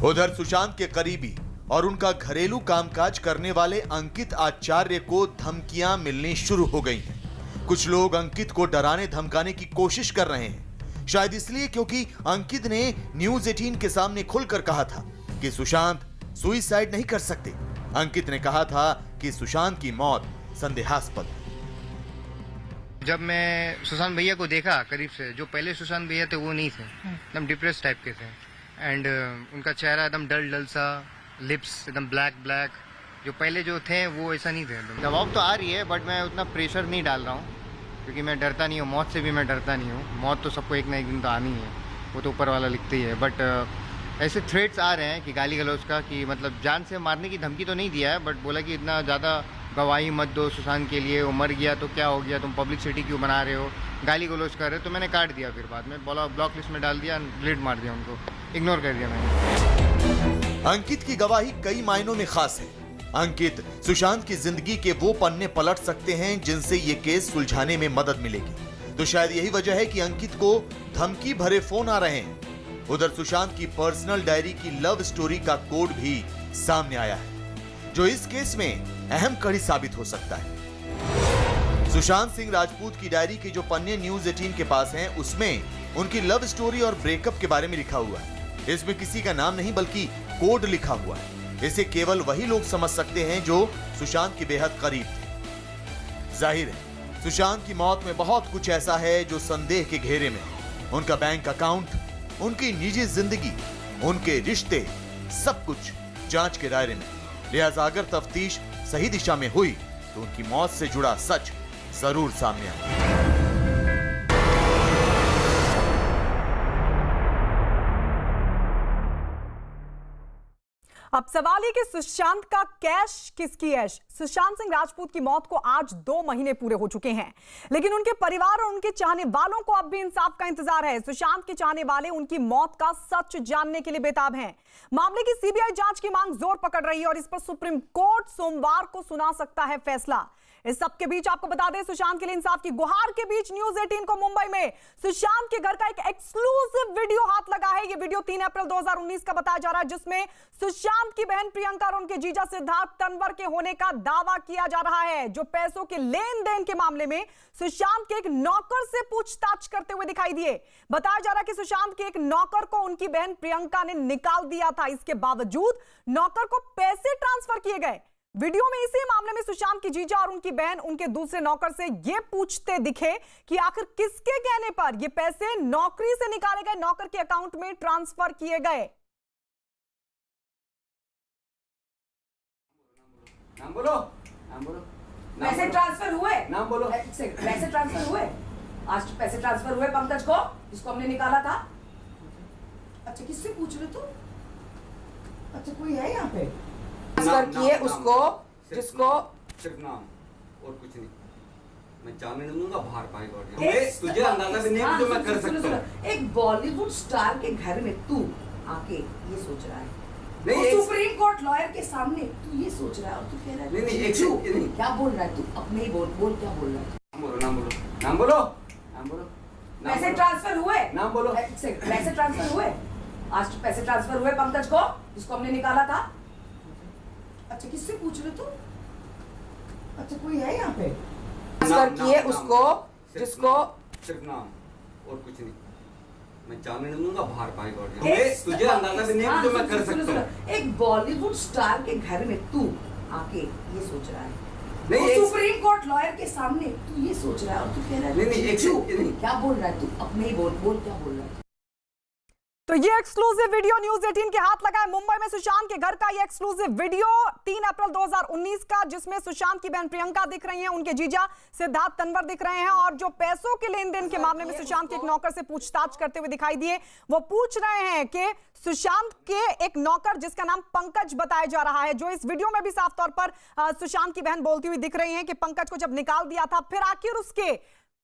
उधर सुशांत के करीबी और उनका घरेलू कामकाज करने वाले अंकित आचार्य को धमकियां मिलनी शुरू हो गई हैं। कुछ लोग अंकित को डराने धमकाने की कोशिश कर रहे हैं, शायद इसलिए क्योंकि अंकित ने न्यूज 18 के सामने खुलकर कहा था कि सुशांत सुसाइड नहीं कर सकते। अंकित ने कहा था कि सुशांत की मौत संदेहास्पद है। जब मैं सुशांत भैया को देखा करीब से, जो पहले सुशांत भैया थे वो नहीं थे, एकदम डिप्रेस टाइप के थे एंड उनका चेहरा एकदम डल सा, लिप्स एकदम ब्लैक, जो पहले जो थे वो ऐसा नहीं थे। दबाव तो आ रही है बट मैं उतना प्रेशर नहीं डाल रहा हूँ क्योंकि मैं डरता नहीं हूँ, मौत से भी मैं डरता नहीं हूँ। मौत तो सबको एक ना एक दिन तो आनी है, वो तो ऊपर वाला लिखते ही है। बट ऐसे थ्रेट्स आ रहे हैं कि गाली गलौज का, कि मतलब जान से मारने की धमकी तो नहीं दिया है बट बोला कि इतना ज़्यादा गवाही मत दो सुशांत के लिए, वो मर गया तो क्या हो गया, तुम पब्लिसिटी क्यों बना रहे हो, गाली गलौज कर रहे हो। तो मैंने काट दिया, फिर बाद में बोला ब्लॉक लिस्ट में डाल दिया, डिलीट मार दिया उनको, इग्नोर कर दिया मैंने। अंकित की गवाही कई मायनों में खास है। अंकित सुशांत की जिंदगी के वो पन्ने पलट सकते हैं जिनसे ये केस सुलझाने में मदद मिलेगी। तो शायद यही वजह है कि अंकित को धमकी भरे फोन आ रहे हैं। उधर सुशांत की पर्सनल डायरी की लव स्टोरी का कोड भी सामने आया है, जो इस केस में अहम कड़ी साबित हो सकता है। सुशांत सिंह राजपूत की डायरी के जो पन्ने न्यूज 18 के पास हैं, उसमें उनकी लव स्टोरी और ब्रेकअप के बारे में लिखा हुआ है। इसमें किसी का नाम नहीं बल्कि कोड लिखा हुआ है। इसे केवल वही लोग समझ सकते हैं जो सुशांत के बेहद करीब थे। जाहिर है सुशांत की मौत में बहुत कुछ ऐसा है जो संदेह के घेरे में है। उनका बैंक अकाउंट, उनकी निजी जिंदगी, उनके रिश्ते, सब कुछ जांच के दायरे में। लिहाजा अगर तफ्तीश सही दिशा में हुई तो उनकी मौत से जुड़ा सच जरूर सामने आएगा। अब सवाल ये कि सुशांत का कैश किसकी ऐश। सुशांत सिंह राजपूत की मौत को आज 2 महीने पूरे हो चुके हैं, लेकिन उनके परिवार और उनके चाहने वालों को अब भी इंसाफ का इंतजार है। सुशांत के चाहने वाले उनकी मौत का सच जानने के लिए बेताब हैं। मामले की सीबीआई जांच की मांग जोर पकड़ रही है और इस पर सुप्रीम कोर्ट सोमवार को सुना सकता है फैसला। इस सब के बीच आपको बता दें, सुशांत के लिए इंसाफ की गुहार के बीच न्यूज 18 को मुंबई में सुशांत के घर का एक एक्सक्लूसिव वीडियो हाथ लगा है। यह वीडियो 3 अप्रैल 2019 का बताया जा रहा है, जिसमें सुशांत की बहन प्रियंका और उनके जीजा सिद्धार्थ तंवर के होने का दावा किया जा रहा है, जो पैसों के लेन देन के मामले में सुशांत के एक नौकर से पूछताछ करते हुए दिखाई दिए। बताया जा रहा है कि सुशांत के एक नौकर को उनकी बहन प्रियंका ने निकाल दिया था। इसके बावजूद नौकर को पैसे ट्रांसफर किए गए। वीडियो में इसी मामले में सुशांत की जीजा और उनकी बहन उनके दूसरे नौकर से यह पूछते दिखे कि आखिर किसके कहने पर ये पैसे नौकरी से निकाले गए नौकर के अकाउंट में ट्रांसफर किए गए। नाम बोलो, नाम बोलो। पैसे ट्रांसफर हुए? नाम बोलो। पैसे ट्रांसफर हुए? आज पैसे ट्रांसफर हुए पंकज को, जिसको हमने निकाला था। अच्छा, किससे पूछ रहे तुम? अच्छा, कोई है यहाँ पे? ट्रांसफर किए उसको, जिसको सिर्फ नाम और कुछ नहीं। मैं जानने नहीं दूंगा बाहर पाएगा। तुझे अंदाजा भी नहीं जो मैं कर सकता हूँ। एक बॉलीवुड स्टार के घर में तू आके ये सोच रहा है, नहीं, सुप्रीम कोर्ट लॉयर के सामने तू ये सोच रहा है और तू कह रहा है नहीं, क्या बोल रहा है तू? अपने ही बोल क्या बोल रहा है? नाम बोलो, नाम बोलो, नाम बोलो। पैसे ट्रांसफर हुए? नाम बोलो। पैसे ट्रांसफर हुए? आज पैसे ट्रांसफर हुए पंकज को, जिसको हमने निकाला था। अच्छा, किससे पूछ रहे तुम? अच्छा, कोई है यहाँ पे? ट्रांसफर किए उसको, जिसको सिर्फ नाम और कुछ नहीं। मैं जानने नहीं दूंगा बाहर पाएगा। तुझे अंदाजा भी नहीं जो मैं कर सकता हूँ। एक बॉलीवुड स्टार के घर में तू आके ये सोच रहा है, नहीं, सुप्रीम कोर्ट लॉयर के सामने तू ये सोच रहा है और तू कह रहा है नहीं, क्या बोल रहा है तू? अपने ही बोल क्या बोल रहा है? तो ये एक्सक्लूसिव वीडियो न्यूज 18 के हाथ लगा है। मुंबई में सुशांत के घर का ये एक्सक्लूसिव वीडियो 3 अप्रैल 2019 का, जिसमें सुशांत की बहन प्रियंका दिख रही हैं, उनके जीजा सिद्धार्थ तंवर दिख रहे हैं और जो पैसों के लेन देन के मामले में सुशांत के एक नौकर से पूछताछ करते हुए दिखाई दिए। वो पूछ रहे हैं कि सुशांत के एक नौकर, जिसका नाम पंकज बताया जा रहा है, जो इस वीडियो में भी साफ तौर पर सुशांत की बहन बोलती हुई दिख रही है कि पंकज को जब निकाल दिया था, फिर आखिर उसके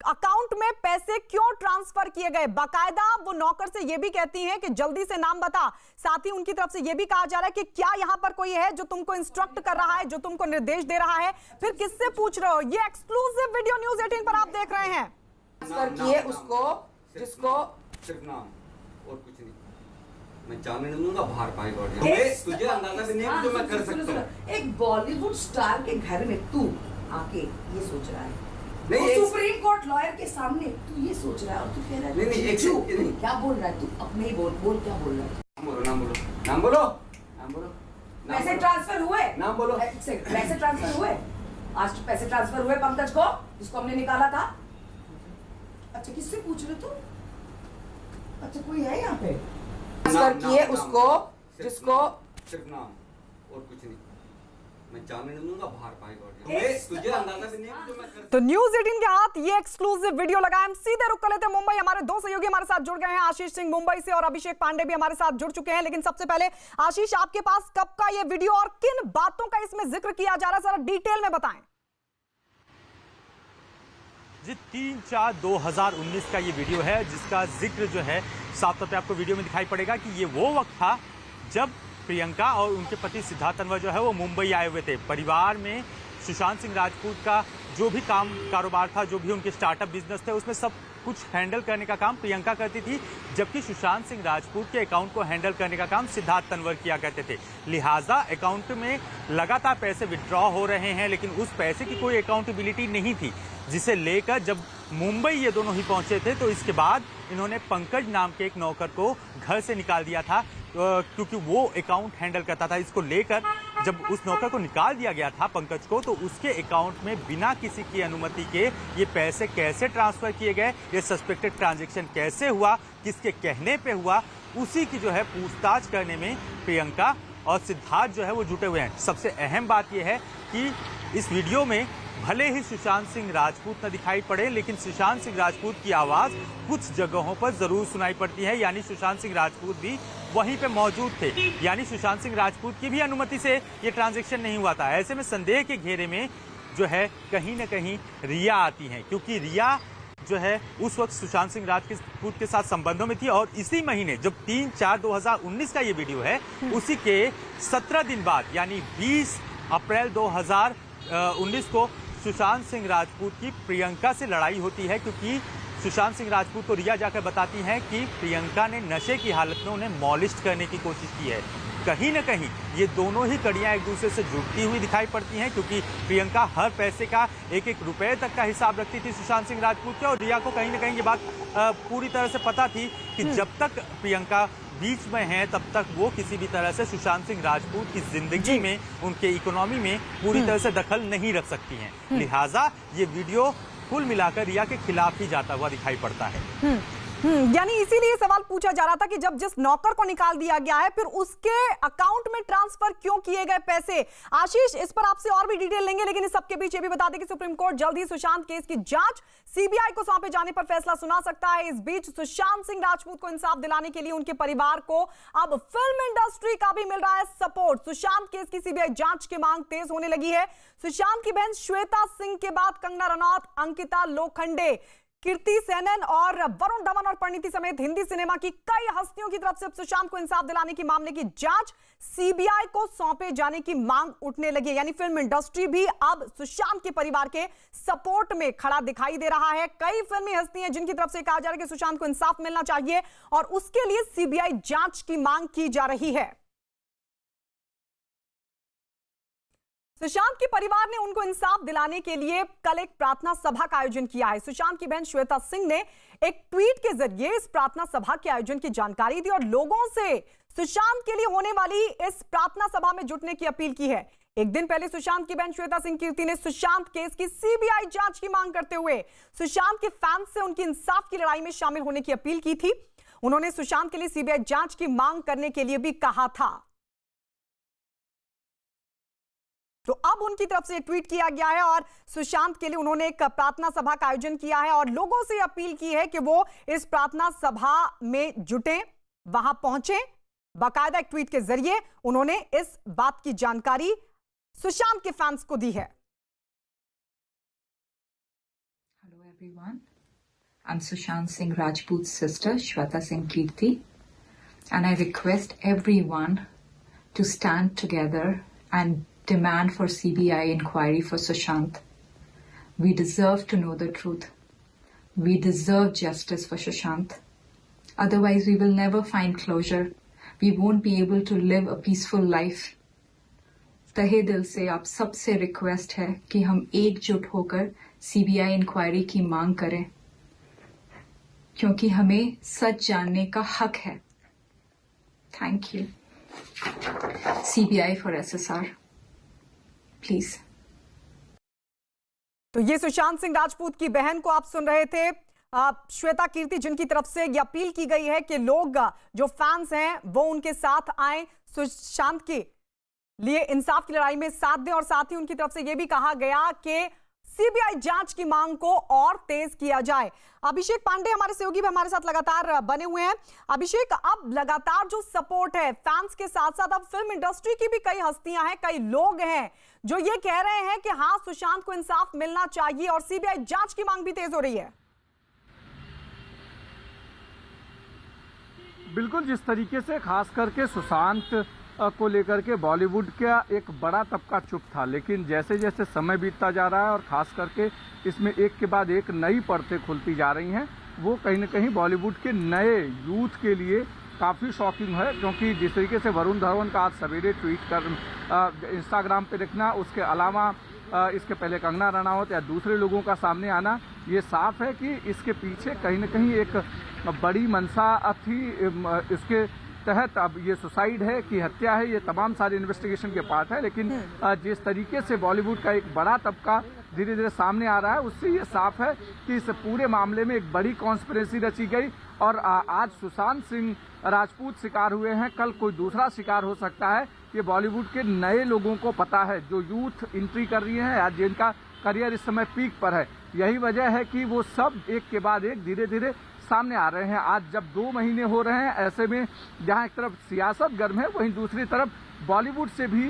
अकाउंट में पैसे क्यों ट्रांसफर किए गए। बाकायदा वो नौकर से ये भी कहती हैं कि जल्दी से नाम बता। साथ ही उनकी तरफ से ये भी कहा जा रहा है कि क्या यहाँ पर कोई है जो तुमको इंस्ट्रक्ट कर रहा है, जो तुमको निर्देश दे रहा है, फिर किससे पूछ रहे हो। ये एक्सक्लूसिव वीडियो न्यूज 18 पर आप देख रहे हैं। ट्रांसफर किए उसको, जिसको सिर्फ नाम और कुछ नहीं। मैं जानने नहीं दूंगा बाहर पाएगा। तुझे अंदाजा भी नहीं जो मैं कर सकता हूँ। एक बॉलीवुड स्टार के घर में तू आके ये सोच रहा है, नहीं, सुप्रीम कोर्ट लॉयर के सामने तू ये सोच रहा है और तू कह रहा है नहीं, क्या बोल रहा है तू? अपने ही बोल क्या बोल रहा है? नाम बोलो, नाम बोलो, नाम बोलो। पैसे ट्रांसफर हुए? नाम बोलो। पैसे ट्रांसफर हुए? आज पैसे ट्रांसफर हुए पंकज को, जिसको हमने निकाला था। अच्छा, किससे पूछ रहे तुम? अच्छा, कोई है यहाँ पे? ट्रांसफर किए उसको, जिसको सिर्फ नाम और कुछ नहीं। मैं जानने नहीं दूंगा बाहर पाएगा। तुझे अंदाजा भी नहीं जो मैं कर। तो न्यूज 18 के हाथ ये एक्सक्लूसिव वीडियो लगा। हम सीधे रुक कर लेते हैं मुंबई। हमारे दो सहयोगी हमारे साथ जुड़ गए हैं, आशीष सिंह मुंबई से और अभिषेक पांडे भी हमारे साथ जुड़ चुके हैं। लेकिन सबसे पहले आशीष, आपके पास कब का ये वीडियो और किन बातों का इसमें जिक्र किया जा रहा है, जरा डिटेल में बताएं। जी 3/4/2019 का ये वीडियो है, जिसका जिक्र जो है साफ तौर पे आपको वीडियो में दिखाई पड़ेगा कि ये वो वक्त था जब प्रियंका और उनके पति सिद्धार्थ तंवर जो है वो मुंबई आए हुए थे। परिवार में सुशांत सिंह राजपूत का जो भी कारोबार था, जो भी उनके स्टार्टअप बिजनेस थे, उसमें सब कुछ हैंडल करने का काम प्रियंका करती थी, जबकि सुशांत सिंह राजपूत के अकाउंट को हैंडल करने का काम सिद्धार्थ तंवर किया करते थे। लिहाजा अकाउंट में लगातार पैसे विड्रॉ हो रहे हैं, लेकिन उस पैसे की कोई अकाउंटेबिलिटी नहीं थी, जिसे लेकर जब मुंबई ये दोनों ही पहुंचे थे तो इसके बाद इन्होंने पंकज नाम के एक नौकर को घर से निकाल दिया था, क्योंकि वो अकाउंट हैंडल करता था। इसको लेकर जब उस नौकर को निकाल दिया गया था पंकज को, तो उसके अकाउंट में बिना किसी की अनुमति के ये पैसे कैसे ट्रांसफर किए गए, ये सस्पेक्टेड ट्रांजैक्शन कैसे हुआ, किसके कहने पे हुआ, उसी की जो है पूछताछ करने में प्रियंका और सिद्धार्थ जो है वो जुटे हुए हैं। सबसे अहम बात यह है कि इस वीडियो में भले ही सुशांत सिंह राजपूत न दिखाई पड़े, लेकिन सुशांत सिंह राजपूत की आवाज़ कुछ जगहों पर जरूर सुनाई पड़ती है। यानी सुशांत सिंह राजपूत भी वहीं पे मौजूद थे, यानी सुशांत सिंह राजपूत की भी अनुमति से ये ट्रांजैक्शन नहीं हुआ था। ऐसे में संदेह के घेरे में जो है कहीं ना कहीं रिया आती हैं, क्योंकि रिया जो है उस वक्त सुशांत सिंह राजपूत के साथ संबंधों में थी और इसी महीने जब 3/4/2019 का ये वीडियो है, उसी के 17 दिन बाद यानी 20 अप्रैल 2019 को सुशांत सिंह राजपूत की प्रियंका से लड़ाई होती है, क्योंकि सुशांत सिंह राजपूत को रिया जाकर बताती हैं कि प्रियंका ने नशे की हालत में उन्हें मॉलिश करने की कोशिश की है। कहीं न कहीं ये दोनों ही कड़ियां एक दूसरे से जुड़ती हुई दिखाई पड़ती हैं, क्योंकि प्रियंका हर पैसे का 1-1 रुपए तक का हिसाब रखती थी सुशांत सिंह राजपूत के, और रिया को कहीं न कहीं ये बात पूरी तरह से पता थी कि जब तक प्रियंका बीच में है तब तक वो किसी भी तरह से सुशांत सिंह राजपूत की जिंदगी में, उनके इकोनॉमी में पूरी तरह से दखल नहीं रख सकती हैं। लिहाजा ये वीडियो कुल मिलाकर रिया के खिलाफ ही जाता हुआ दिखाई पड़ता है। यानी इसीलिए सवाल पूछा जा रहा था कि जब जिस नौकर को निकाल दिया गया है, फिर उसके अकाउंट में ट्रांसफर क्यों किए गए पैसे। आशीष, इस पर आपसे और भी डिटेल लेंगे, लेकिन इस सबके बीच ये भी बता दें कि सुप्रीम कोर्ट जल्द ही सुशांत केस की जांच सीबीआई को सौंपे जाने पर फैसला सुना सकता है। इस बीच सुशांत सिंह राजपूत को इंसाफ दिलाने के लिए उनके परिवार को अब फिल्म इंडस्ट्री का भी मिल रहा है सपोर्ट। सुशांत केस की सीबीआई जांच की मांग तेज होने लगी है। सुशांत की बहन श्वेता सिंह के बाद कंगना रनौत, अंकिता लोखंडे, कीर्ति सेनन और वरुण धवन और परिणीति समेत हिंदी सिनेमा की कई हस्तियों की तरफ से सुशांत को इंसाफ दिलाने की मामले की जांच सीबीआई को सौंपे जाने की मांग उठने लगी है। यानी फिल्म इंडस्ट्री भी अब सुशांत के परिवार के सपोर्ट में खड़ा दिखाई दे रहा है। कई फिल्मी हस्ती हैं जिनकी तरफ से कहा जा रहा है कि सुशांत को इंसाफ मिलना चाहिए और उसके लिए सीबीआई जांच की मांग की जा रही है। सुशांत के परिवार ने उनको इंसाफ दिलाने के लिए कल एक प्रार्थना सभा का आयोजन किया है। सुशांत की बहन श्वेता सिंह ने एक ट्वीट के जरिए इस प्रार्थना सभा के आयोजन की जानकारी दी और लोगों से सुशांत के लिए होने वाली इस प्रार्थना सभा में जुटने की अपील की है। एक दिन पहले सुशांत की बहन श्वेता सिंह कीर्ति ने सुशांत केस की सीबीआई जांच की मांग करते हुए सुशांत के फैंस से उनकी इंसाफ की लड़ाई में शामिल होने की अपील की थी। उन्होंने सुशांत के लिए सीबीआई जांच की मांग करने के लिए भी कहा था। तो अब उनकी तरफ से ट्वीट किया गया है और सुशांत के लिए उन्होंने एक प्रार्थना सभा का आयोजन किया है और लोगों से अपील की है कि वो इस प्रार्थना सभा में जुटें, वहां पहुंचें। बाकायदा एक ट्वीट के जरिए उन्होंने इस बात की जानकारी सुशांत के फैंस को दी है। Hello everyone, I'm Sushant Singh Rajput's sister Shweta Singh Kirti, and I request everyone to stand together and demand for CBI inquiry for Sushant. We deserve to know the truth. We deserve justice for Sushant. Otherwise, we will never find closure. We won't be able to live a peaceful life. तहे दिल से आप सबसे request है कि हम एकजुट होकर CBI इंक्वायरी की मांग करें, क्योंकि हमें सच जानने का हक है। Thank you. CBI for SSR. Please. तो ये सुशांत सिंह राजपूत की बहन को आप सुन रहे थे, श्वेता कीर्ति, जिनकी तरफ से ये अपील की गई है कि लोग जो फैंस हैं वो उनके साथ आए, सुशांत के लिए इंसाफ की लड़ाई में साथ दें और साथ ही उनकी तरफ से ये भी कहा गया कि सीबीआई जांच की मांग को और तेज किया जाए। अभिषेक पांडे हमारे सहयोगी भी हमारे साथ लगातार बने हुए हैं। अभिषेक, अब लगातार जो सपोर्ट है फैंस के साथ साथ अब फिल्म इंडस्ट्री की भी कई हस्तियां हैं, कई लोग हैं जो ये कह रहे हैं कि हाँ, सुशांत को इंसाफ मिलना चाहिए और सीबीआई जांच की मांग भी तेज हो रही है। बिल्कुल, जिस तरीके से खास करके सुशांत को लेकर के बॉलीवुड का एक बड़ा तबका चुप था, लेकिन जैसे जैसे समय बीतता जा रहा है और ख़ास करके इसमें एक के बाद एक नई परतें खुलती जा रही हैं, वो कहीं ना कहीं बॉलीवुड के नए यूथ के लिए काफ़ी शॉकिंग है। क्योंकि जिस तरीके से वरुण धवन का आज सवेरे ट्वीट कर इंस्टाग्राम पे दिखना, उसके अलावा इसके पहले कंगना रनौत या दूसरे लोगों का सामने आना, ये साफ है कि इसके पीछे कहीं ना कहीं एक बड़ी मंशा थी। इसके तहत अब ये सुसाइड है कि हत्या है, ये तमाम सारे इन्वेस्टिगेशन के पार्ट है। लेकिन जिस तरीके से बॉलीवुड का एक बड़ा तबका धीरे धीरे सामने आ रहा है, उससे ये साफ है कि इस पूरे मामले में एक बड़ी कॉन्स्पिरेसी रची गई और आज सुशांत सिंह राजपूत शिकार हुए हैं, कल कोई दूसरा शिकार हो सकता है। ये बॉलीवुड के नए लोगों को पता है, जो यूथ एंट्री कर रही है या जिनका करियर इस समय पीक पर है। यही वजह है कि वो सब एक के बाद एक धीरे धीरे सामने आ रहे हैं। आज जब 2 महीने हो रहे हैं, ऐसे में जहां एक तरफ सियासत गर्म है, वहीं दूसरी तरफ बॉलीवुड से भी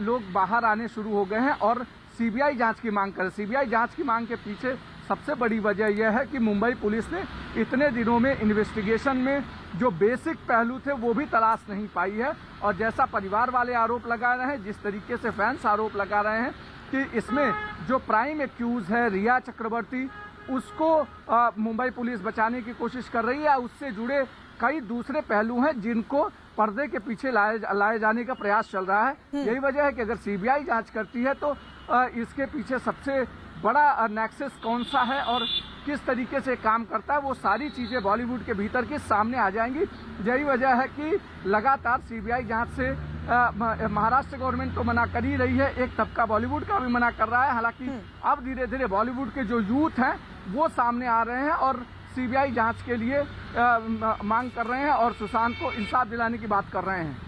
लोग बाहर आने शुरू हो गए हैं और सीबीआई जांच की मांग कर। सीबीआई जांच की मांग के पीछे सबसे बड़ी वजह यह है कि मुंबई पुलिस ने इतने दिनों में इन्वेस्टिगेशन में जो बेसिक पहलू थे वो भी तलाश नहीं पाई है। और जैसा परिवार वाले आरोप लगा रहे हैं, जिस तरीके से फैंस आरोप लगा रहे हैं कि इसमें जो प्राइम एक्यूज है रिया चक्रवर्ती, उसको मुंबई पुलिस बचाने की कोशिश कर रही है। उससे जुड़े कई दूसरे पहलू हैं जिनको पर्दे के पीछे लाए जाने का प्रयास चल रहा है। यही वजह है कि अगर सीबीआई जांच करती है तो इसके पीछे सबसे बड़ा नेक्सस कौन सा है और किस तरीके से काम करता है, वो सारी चीज़ें बॉलीवुड के भीतर के सामने आ जाएंगी। यही वजह है कि लगातार सीबीआई जांच से महाराष्ट्र गवर्नमेंट तो मना कर ही रही है, एक तबका बॉलीवुड का भी मना कर रहा है। हालांकि अब धीरे धीरे बॉलीवुड के जो यूथ हैं वो सामने आ रहे हैं और सीबीआई जांच के लिए मांग कर रहे हैं और सुशांत को इंसाफ दिलाने की बात कर रहे हैं।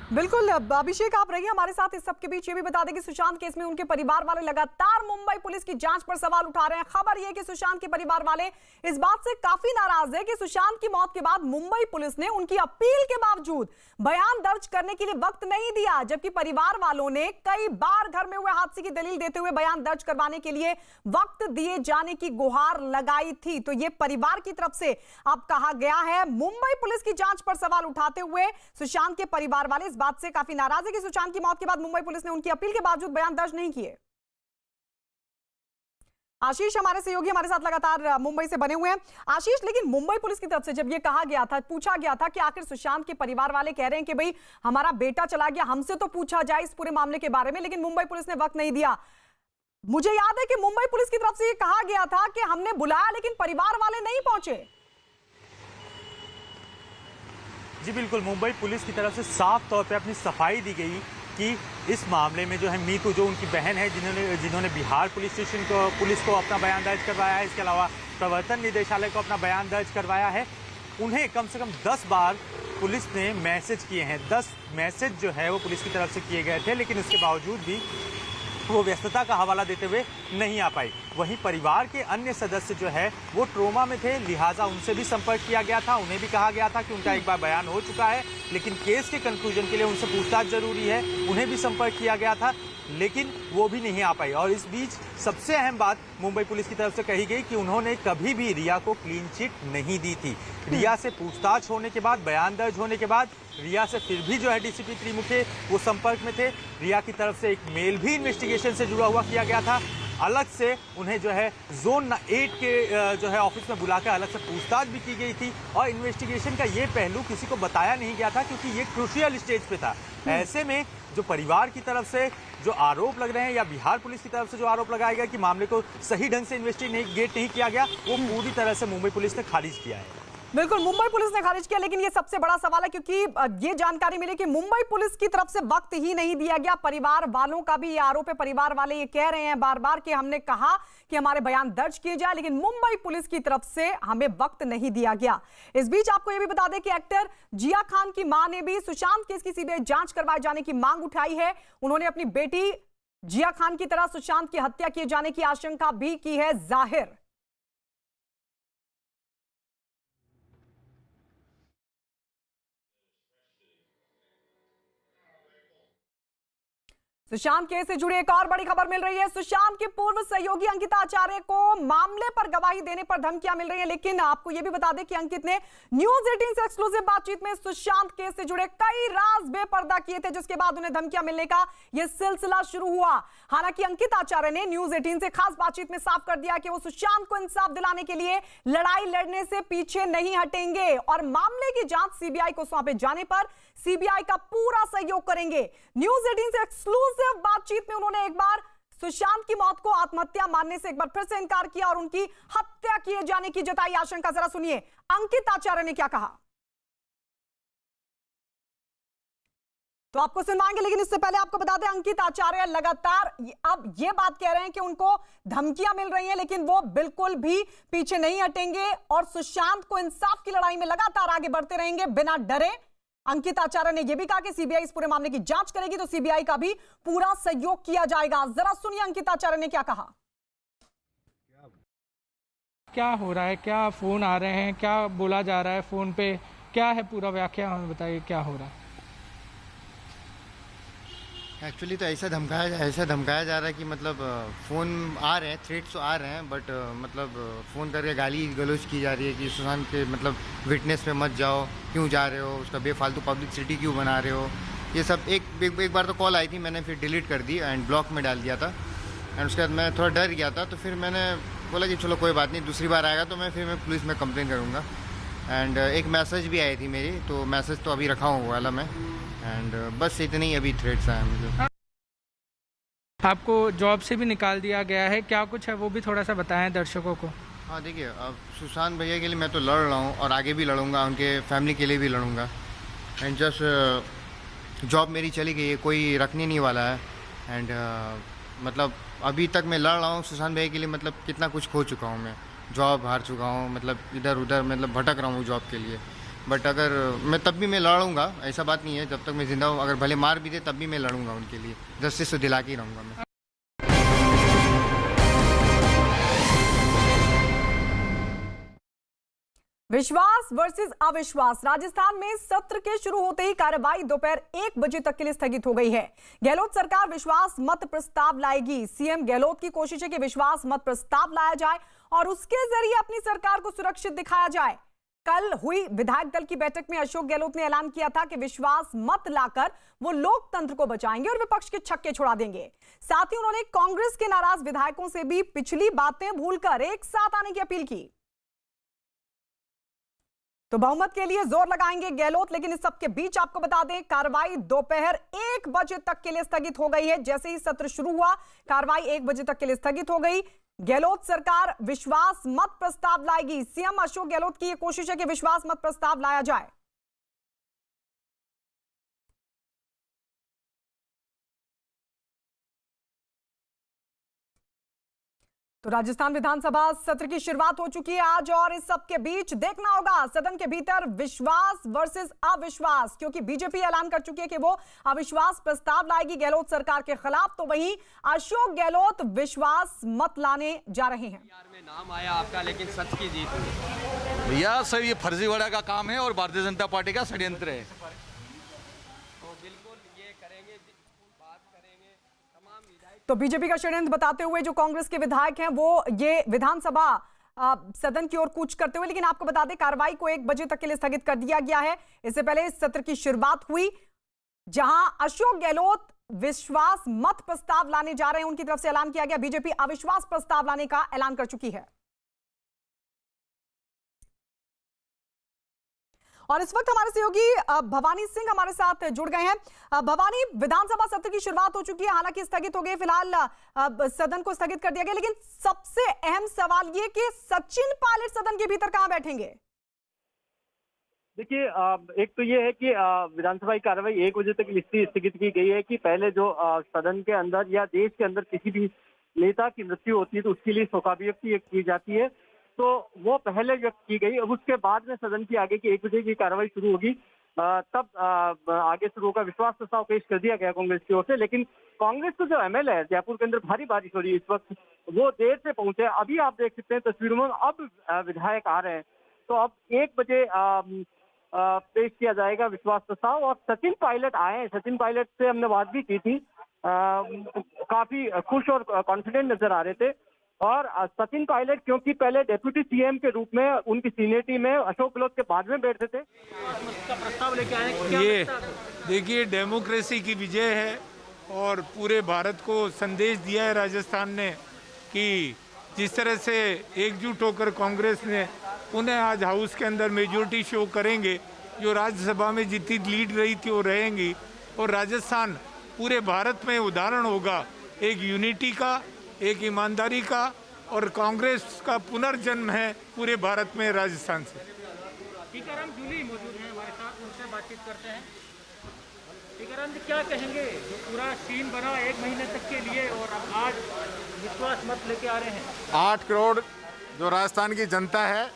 बिल्कुल अभिषेक, आप रहिए हमारे साथ। इस सब के बीच ये भी बता दें कि सुशांत केस में उनके परिवार वाले लगातार मुंबई पुलिस की जांच पर सवाल उठा रहे हैं। खबर ये कि सुशांत के परिवार वाले इस बात से काफी नाराज है कि सुशांत की मौत के बाद मुंबई पुलिस ने उनकी अपील के बावजूद बयान दर्ज करने के लिए वक्त नहीं दिया, जबकि परिवार वालों ने कई बार घर में हुए हादसे की दलील देते हुए बयान दर्ज करवाने के लिए वक्त दिए जाने की गुहार लगाई थी। तो ये परिवार की तरफ से अब कहा गया है। मुंबई पुलिस की जांच पर सवाल उठाते हुए सुशांत के परिवार वाले बात से काफी नाराज है कि सुशांत की मौत के बाद मुंबई पुलिस ने उनकी अपील के बावजूद बयान दर्ज नहीं किए। आशीष हमारे सहयोगी हमारे साथ लगातार मुंबई से बने हुए हैं। आशीष, लेकिन मुंबई पुलिस की तरफ से जब ये कहा गया था, पूछा गया था कि आखिर सुशांत के परिवार वाले कह रहे हैं कि भाई हमारा बेटा चला गया, हमसे तो पूछा जाए इस पूरे मामले के बारे में, लेकिन मुंबई पुलिस ने वक्त नहीं दिया। मुझे याद है कि मुंबई पुलिस की तरफ से ये कहा गया था कि हमने बुलाया लेकिन परिवार वाले नहीं पहुंचे। जी बिल्कुल, मुंबई पुलिस की तरफ से साफ तौर पे अपनी सफाई दी गई कि इस मामले में जो है मीतू, जो उनकी बहन है, जिन्होंने बिहार पुलिस को अपना बयान दर्ज करवाया है, इसके अलावा प्रवर्तन निदेशालय को अपना बयान दर्ज करवाया है, उन्हें कम से कम 10 बार पुलिस ने मैसेज किए हैं। 10 मैसेज जो है वो पुलिस की तरफ से किए गए थे, लेकिन उसके बावजूद भी वो व्यस्तता का हवाला देते हुए नहीं आ पाई। वहीं परिवार के अन्य सदस्य जो है वो ट्रोमा में थे, लिहाजा उनसे भी संपर्क किया गया था। उन्हें भी कहा गया था कि उनका एक बार बयान हो चुका है, लेकिन केस के कंक्लूजन के लिए उनसे पूछताछ जरूरी है, उन्हें भी संपर्क किया गया था, लेकिन वो भी नहीं आ पाई। और इस बीच सबसे अहम बात मुंबई पुलिस की तरफ से कही गई कि उन्होंने कभी भी रिया को क्लीन चिट नहीं दी थी। रिया से पूछताछ होने के बाद, बयान दर्ज होने के बाद रिया से फिर भी जो है डीसीपी त्रिमुखे वो संपर्क में थे। रिया की तरफ से एक मेल भी इन्वेस्टिगेशन से जुड़ा हुआ किया गया था। अलग से उन्हें जो है जोन 8 के जो है ऑफिस में बुलाकर अलग से पूछताछ भी की गई थी और इन्वेस्टिगेशन का ये पहलू किसी को बताया नहीं गया था क्योंकि ये क्रूशियल स्टेज पे था। ऐसे में जो परिवार की तरफ से जो आरोप लग रहे हैं या बिहार पुलिस की तरफ से जो आरोप लगाया गया कि मामले को सही ढंग से इन्वेस्टिगेट नहीं किया गया, वो पूरी तरह से मुंबई पुलिस ने खारिज किया है। बिल्कुल, मुंबई पुलिस ने खारिज किया, लेकिन ये सबसे बड़ा सवाल है क्योंकि ये जानकारी मिली कि मुंबई पुलिस की तरफ से वक्त ही नहीं दिया गया। परिवार वालों का भी ये आरोप है, परिवार वाले ये कह रहे हैं बार बार कि हमने कहा कि हमारे बयान दर्ज किए जाए, लेकिन मुंबई पुलिस की तरफ से हमें वक्त नहीं दिया गया। इस बीच आपको ये भी बता दें कि एक्टर जिया खान की मां ने भी सुशांत केस की सीबीआई जांच करवाए जाने की मांग उठाई है। उन्होंने अपनी बेटी जिया खान की तरह सुशांत की हत्या किए जाने की आशंका भी की है जाहिर। सुशांत केस से जुड़ी एक और बड़ी खबर मिल रही है। सुशांत के पूर्व सहयोगी अंकिता आचार्य को मामले पर गवाही देने पर धमकियां मिल रही हैं, लेकिन आपको यह भी बता दें कि अंकित ने न्यूज 18 से एक्सक्लूसिव बातचीत में सुशांत केस से जुड़े कई राज बेपर्दा किए थे, जिसके बाद उन्हें धमकियां मिलने का यह सिलसिला शुरू हुआ। हालांकि अंकित आचार्य ने न्यूज 18 से खास बातचीत में साफ कर दिया कि वो सुशांत को इंसाफ दिलाने के लिए लड़ाई लड़ने से पीछे नहीं हटेंगे और मामले की जांच सीबीआई को सौंपे जाने पर सीबीआई का पूरा सहयोग करेंगे। न्यूज 18 से एक्सक्लूसिव बातचीत में उन्होंने एक बार सुशांत की मौत को आत्महत्या मानने से एक बार फिर से इनकार किया और उनकी हत्या किए जाने की जताई आशंका। जरा सुनिए अंकित आचार्य ने क्या कहा। तो आपको सुनवाएंगे, लेकिन इससे पहले आपको बता दें अंकित आचार्य लगातार अब ये बात कह रहे हैं कि उनको धमकियां मिल रही हैं, लेकिन वो बिल्कुल भी पीछे नहीं हटेंगे और सुशांत को इंसाफ की लड़ाई में लगातार आगे बढ़ते रहेंगे बिना डरे। अंकित आचार्य ने यह भी कहा कि सीबीआई इस पूरे मामले की जांच करेगी तो सीबीआई का भी पूरा सहयोग किया जाएगा। जरा सुनिए अंकित आचार्य ने क्या कहा। क्या हो रहा है, क्या फ़ोन आ रहे हैं, क्या बोला जा रहा है फ़ोन पे, क्या है पूरा व्याख्या हमें बताइए क्या हो रहा है। एक्चुअली तो ऐसा धमकाया जा रहा है कि मतलब फ़ोन आ रहे हैं, थ्रेट्स तो आ रहे हैं, बट मतलब फ़ोन करके गाली गलौज की जा रही है कि सुशांत के मतलब विटनेस पे मत जाओ, क्यों जा रहे हो, उसका बेफालतू पब्लिसिटी क्यों बना रहे हो, ये सब। एक बार तो कॉल आई थी, मैंने फिर डिलीट कर दी एंड ब्लॉक में डाल दिया था। एंड उसके बाद मैं थोड़ा डर गया था, तो फिर मैंने बोला कि चलो कोई बात नहीं, दूसरी बार आएगा तो मैं पुलिस में कंप्लेन करूँगा। एंड एक मैसेज भी आई थी मेरी, तो मैसेज तो अभी रखा हूँ वाला मैं। एंड बस इतने ही अभी थ्रेट्स आए मुझे। आपको जॉब से भी निकाल दिया गया है, क्या कुछ है वो भी थोड़ा सा बताएं दर्शकों को। हाँ देखिए, अब सुशांत भैया के लिए मैं तो लड़ रहा हूँ और आगे भी लड़ूंगा, उनके फैमिली के लिए भी लड़ूंगा। एंड जस्ट जॉब मेरी चली गई है, कोई रखने नहीं वाला है। एंड मतलब अभी तक मैं लड़ रहा हूँ सुशांत भैया के लिए, मतलब कितना कुछ खो चुका हूँ मैं, जॉब हार चुका हूँ, मतलब इधर उधर मतलब भटक रहा हूँ जॉब के लिए। बट अगर मैं तब भी मैं लड़ूंगा, ऐसा बात नहीं है, जब तक मैं जिंदा हूँ, अगर भले मार भी दे तब भी मैं लड़ूंगा उनके लिए, जस्टिस तो दिला के ही रहूँगा मैं। विश्वास वर्सेस अविश्वास। राजस्थान में सत्र के शुरू होते ही कार्रवाई दोपहर 1 बजे तक के लिए स्थगित हो गई है। गहलोत सरकार विश्वास मत प्रस्ताव लाएगी। सीएम गहलोत की कोशिश है कि विश्वास मत प्रस्ताव लाया जाए और उसके जरिए अपनी सरकार को सुरक्षित दिखाया जाए। कल हुई विधायक दल की बैठक में अशोक गहलोत ने ऐलान किया था कि विश्वास मत लाकर वो लोकतंत्र को बचाएंगे और विपक्ष के छक्के छुड़ा देंगे। साथ ही उन्होंने कांग्रेस के नाराज विधायकों से भी पिछली बातें भूलकर एक साथ आने की अपील की। तो बहुमत के लिए जोर लगाएंगे गहलोत। लेकिन इस सबके बीच आपको बता दें, कार्रवाई दोपहर 1 बजे तक के लिए स्थगित हो गई है। जैसे ही सत्र शुरू हुआ, कार्रवाई 1 बजे तक के लिए स्थगित हो गई। गहलोत सरकार विश्वास मत प्रस्ताव लाएगी। सीएम अशोक गहलोत की यह कोशिश है कि विश्वास मत प्रस्ताव लाया जाए। तो राजस्थान विधानसभा सत्र की शुरुआत हो चुकी है आज, और इस सब के बीच देखना होगा सदन के भीतर विश्वास वर्सेस अविश्वास, क्योंकि बीजेपी ऐलान कर चुकी है कि वो अविश्वास प्रस्ताव लाएगी गहलोत सरकार के खिलाफ। तो वहीं अशोक गहलोत विश्वास मत लाने जा रहे हैं। में नाम आया आपका, लेकिन सच की जीत हुई भैया। सर ये फर्जीवाड़ा का काम है और भारतीय जनता पार्टी का षड्यंत्र है। तो बीजेपी का षड्यंत्र बताते हुए जो कांग्रेस के विधायक हैं वो ये विधानसभा सदन की ओर कूच करते हुए, लेकिन आपको बता दें कार्रवाई को 1 बजे तक के लिए स्थगित कर दिया गया है। इससे पहले इस सत्र की शुरुआत हुई जहां अशोक गहलोत विश्वास मत प्रस्ताव लाने जा रहे हैं, उनकी तरफ से ऐलान किया गया। बीजेपी अविश्वास प्रस्ताव लाने का ऐलान कर चुकी है। और इस वक्त हमारे सहयोगी भवानी सिंह हमारे साथ जुड़ गए हैं। भवानी, विधानसभा सत्र की शुरुआत हो चुकी है, हालांकि स्थगित हो गई, फिलहाल सदन को स्थगित कर दिया गया, लेकिन सबसे अहम सवाल ये कि सचिन पायलट सदन के भीतर कहां बैठेंगे? देखिए, एक तो ये है कि विधानसभा की कार्रवाई 1 बजे तक इसलिए स्थगित की गई है कि पहले जो सदन के अंदर या देश के अंदर किसी भी नेता की मृत्यु होती है तो उसके लिए शोकाभिव्यक्ति की जाती है, तो वो पहले व्यक्त की गई। अब उसके बाद में सदन की आगे की 1 बजे की कार्रवाई शुरू होगी, तब आगे शुरू होगा। विश्वास प्रस्ताव पेश कर दिया गया कांग्रेस की ओर से, लेकिन कांग्रेस को जो एमएलए है, जयपुर के अंदर भारी बारिश हो रही है इस वक्त, वो देर से पहुंचे। अभी आप देख सकते हैं तस्वीरों में, अब विधायक आ रहे हैं, तो अब 1 बजे पेश किया जाएगा विश्वास प्रस्ताव। और सचिन पायलट आए हैं, सचिन पायलट से हमने बात भी की थी, काफी खुश और कॉन्फिडेंट नजर आ रहे थे। और सचिन पायलट क्योंकि पहले डेप्यूटी सीएम के रूप में उनकी सीनियरिटी में अशोक गहलोत के बाद में बैठते थे, प्रस्ताव लेके आए। ये देखिए, डेमोक्रेसी की विजय है और पूरे भारत को संदेश दिया है राजस्थान ने कि जिस तरह से एकजुट होकर कांग्रेस ने उन्हें आज हाउस के अंदर मेजोरिटी शो करेंगे, जो राज्यसभा में जितनी लीड रही थी वो रहेंगी, और राजस्थान पूरे भारत में उदाहरण होगा एक यूनिटी का, एक ईमानदारी का, और कांग्रेस का पुनर्जन्म है पूरे भारत में राजस्थान से। टीकाराम जूली मौजूद हैं हमारे साथ, उनसे बातचीत करते हैं। टीकाराम जी, क्या कहेंगे, जो पूरा सीन बना 1 महीने तक के लिए और अब आज विश्वास मत लेके आ रहे हैं? 8 करोड़ जो राजस्थान की जनता है,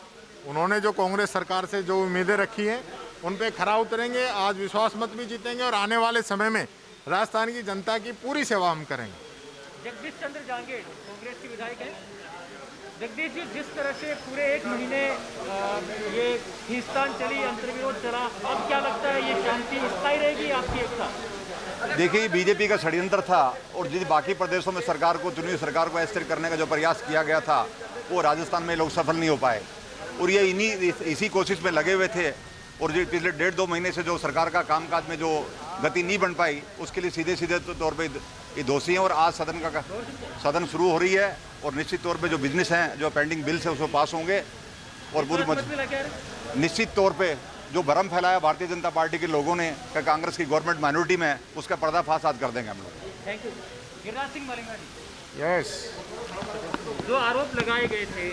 उन्होंने जो कांग्रेस सरकार से जो उम्मीदें रखी हैं उन पे खरा उतरेंगे। आज विश्वास मत भी जीतेंगे और आने वाले समय में राजस्थान की जनता की पूरी सेवा हम करेंगे। जगदीश चंद्र जांगे कांग्रेस के विधायक हैं, जगदीश जी, जिस तरह से पूरे एक महीने ये खींचतान चली, अंतर्विरोध चला, अब क्या लगता है ये शांति स्थायी रहेगी आपकी एकता? देखिए, बीजेपी का षड्यंत्र था और जिन बाकी प्रदेशों में सरकार को, चुनी सरकार को अस्थिर करने का जो प्रयास किया गया था वो राजस्थान में लोग सफल नहीं हो पाए और ये इसी कोशिश में लगे हुए थे। और जो पिछले 1.5-2 महीने से जो सरकार का कामकाज में जो गति नहीं बन पाई उसके लिए सीधे तौर पे ये दोषी हैं। और आज सदन शुरू हो रही है और निश्चित तौर पे जो बिजनेस हैं, जो पेंडिंग बिल्स है उसको पास होंगे और पूरी निश्चित तौर पे जो भ्रम फैलाया भारतीय जनता पार्टी के लोगों ने कि कांग्रेस की गवर्नमेंट माइनॉरिटी में, उसका पर्दाफाश आज कर देंगे हम लोग। Thank you. Giriraj Singh Malinga ji, yes, जो आरोप लगाए गए थे,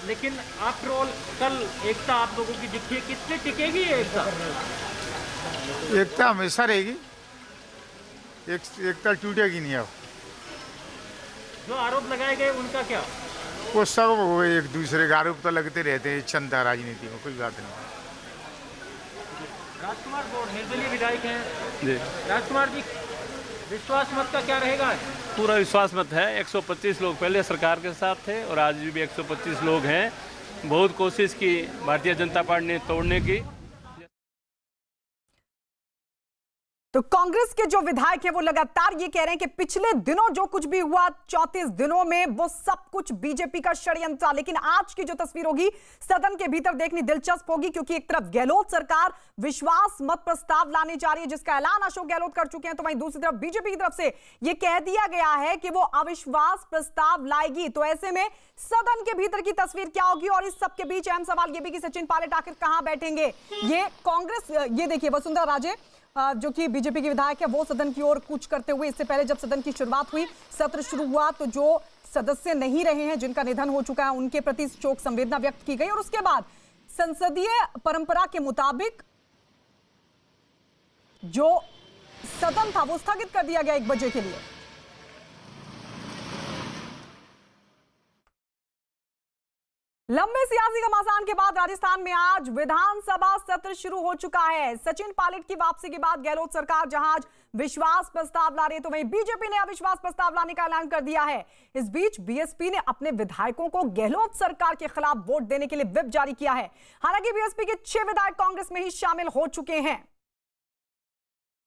लेकिन आफ्टर ऑल कल एकता आप लोगों की दिखी है, कितने टिकेगी ये एकता? एकता हमेशा रहेगी, एकता टूटेगी नहीं। अब जो आरोप लगाए गए उनका क्या? वो सब एक दूसरे के आरोप तो लगते रहते हैं, चंदा राजनीति में कोई बात नहीं। राजकुमार गौड़ निर्दलीय विधायक हैं जी। राजकुमार जी, विश्वास मत का क्या रहेगा? पूरा विश्वास मत है। 125 लोग पहले सरकार के साथ थे और आज भी 125 लोग हैं। बहुत कोशिश की भारतीय जनता पार्टी ने तोड़ने की। तो कांग्रेस के जो विधायक हैं वो लगातार ये कह रहे हैं कि पिछले दिनों जो कुछ भी हुआ 34 दिनों में वो सब कुछ बीजेपी का षड्यंत्र था। लेकिन आज की जो तस्वीर होगी सदन के भीतर देखनी दिलचस्प होगी, क्योंकि एक तरफ गहलोत सरकार विश्वास मत प्रस्ताव लाने जा रही है जिसका ऐलान अशोक गहलोत कर चुके हैं, तो वहीं दूसरी तरफ बीजेपी की तरफ से यह कह दिया गया है कि वो अविश्वास प्रस्ताव लाएगी। तो ऐसे में सदन के भीतर की तस्वीर क्या होगी? और इस सबके बीच अहम सवाल यह भी कि सचिन पायलट आखिर कहां बैठेंगे? ये कांग्रेस, ये देखिए वसुंधरा राजे जो कि बीजेपी के विधायक है वो सदन की ओर कूच करते हुए, इससे पहले जब सदन की शुरुआत हुई, सत्र शुरू हुआ, तो जो सदस्य नहीं रहे हैं, जिनका निधन हो चुका है, उनके प्रति शोक संवेदना व्यक्त की गई। और उसके बाद संसदीय परंपरा के मुताबिक जो सदन था वो स्थगित कर दिया गया 1 बजे के लिए। लंबे सियासी घमासान के बाद राजस्थान में आज विधानसभा सत्र शुरू हो चुका है। सचिन पायलट की वापसी के बाद गहलोत सरकार जहां आज विश्वास प्रस्ताव ला रही है, तो वहीं बीजेपी ने अविश्वास प्रस्ताव लाने का ऐलान कर दिया है। इस बीच बीएसपी ने अपने विधायकों को गहलोत सरकार के खिलाफ वोट देने के लिए व्हिप जारी किया है। हालांकि बीएसपी के 6 विधायक कांग्रेस में ही शामिल हो चुके हैं।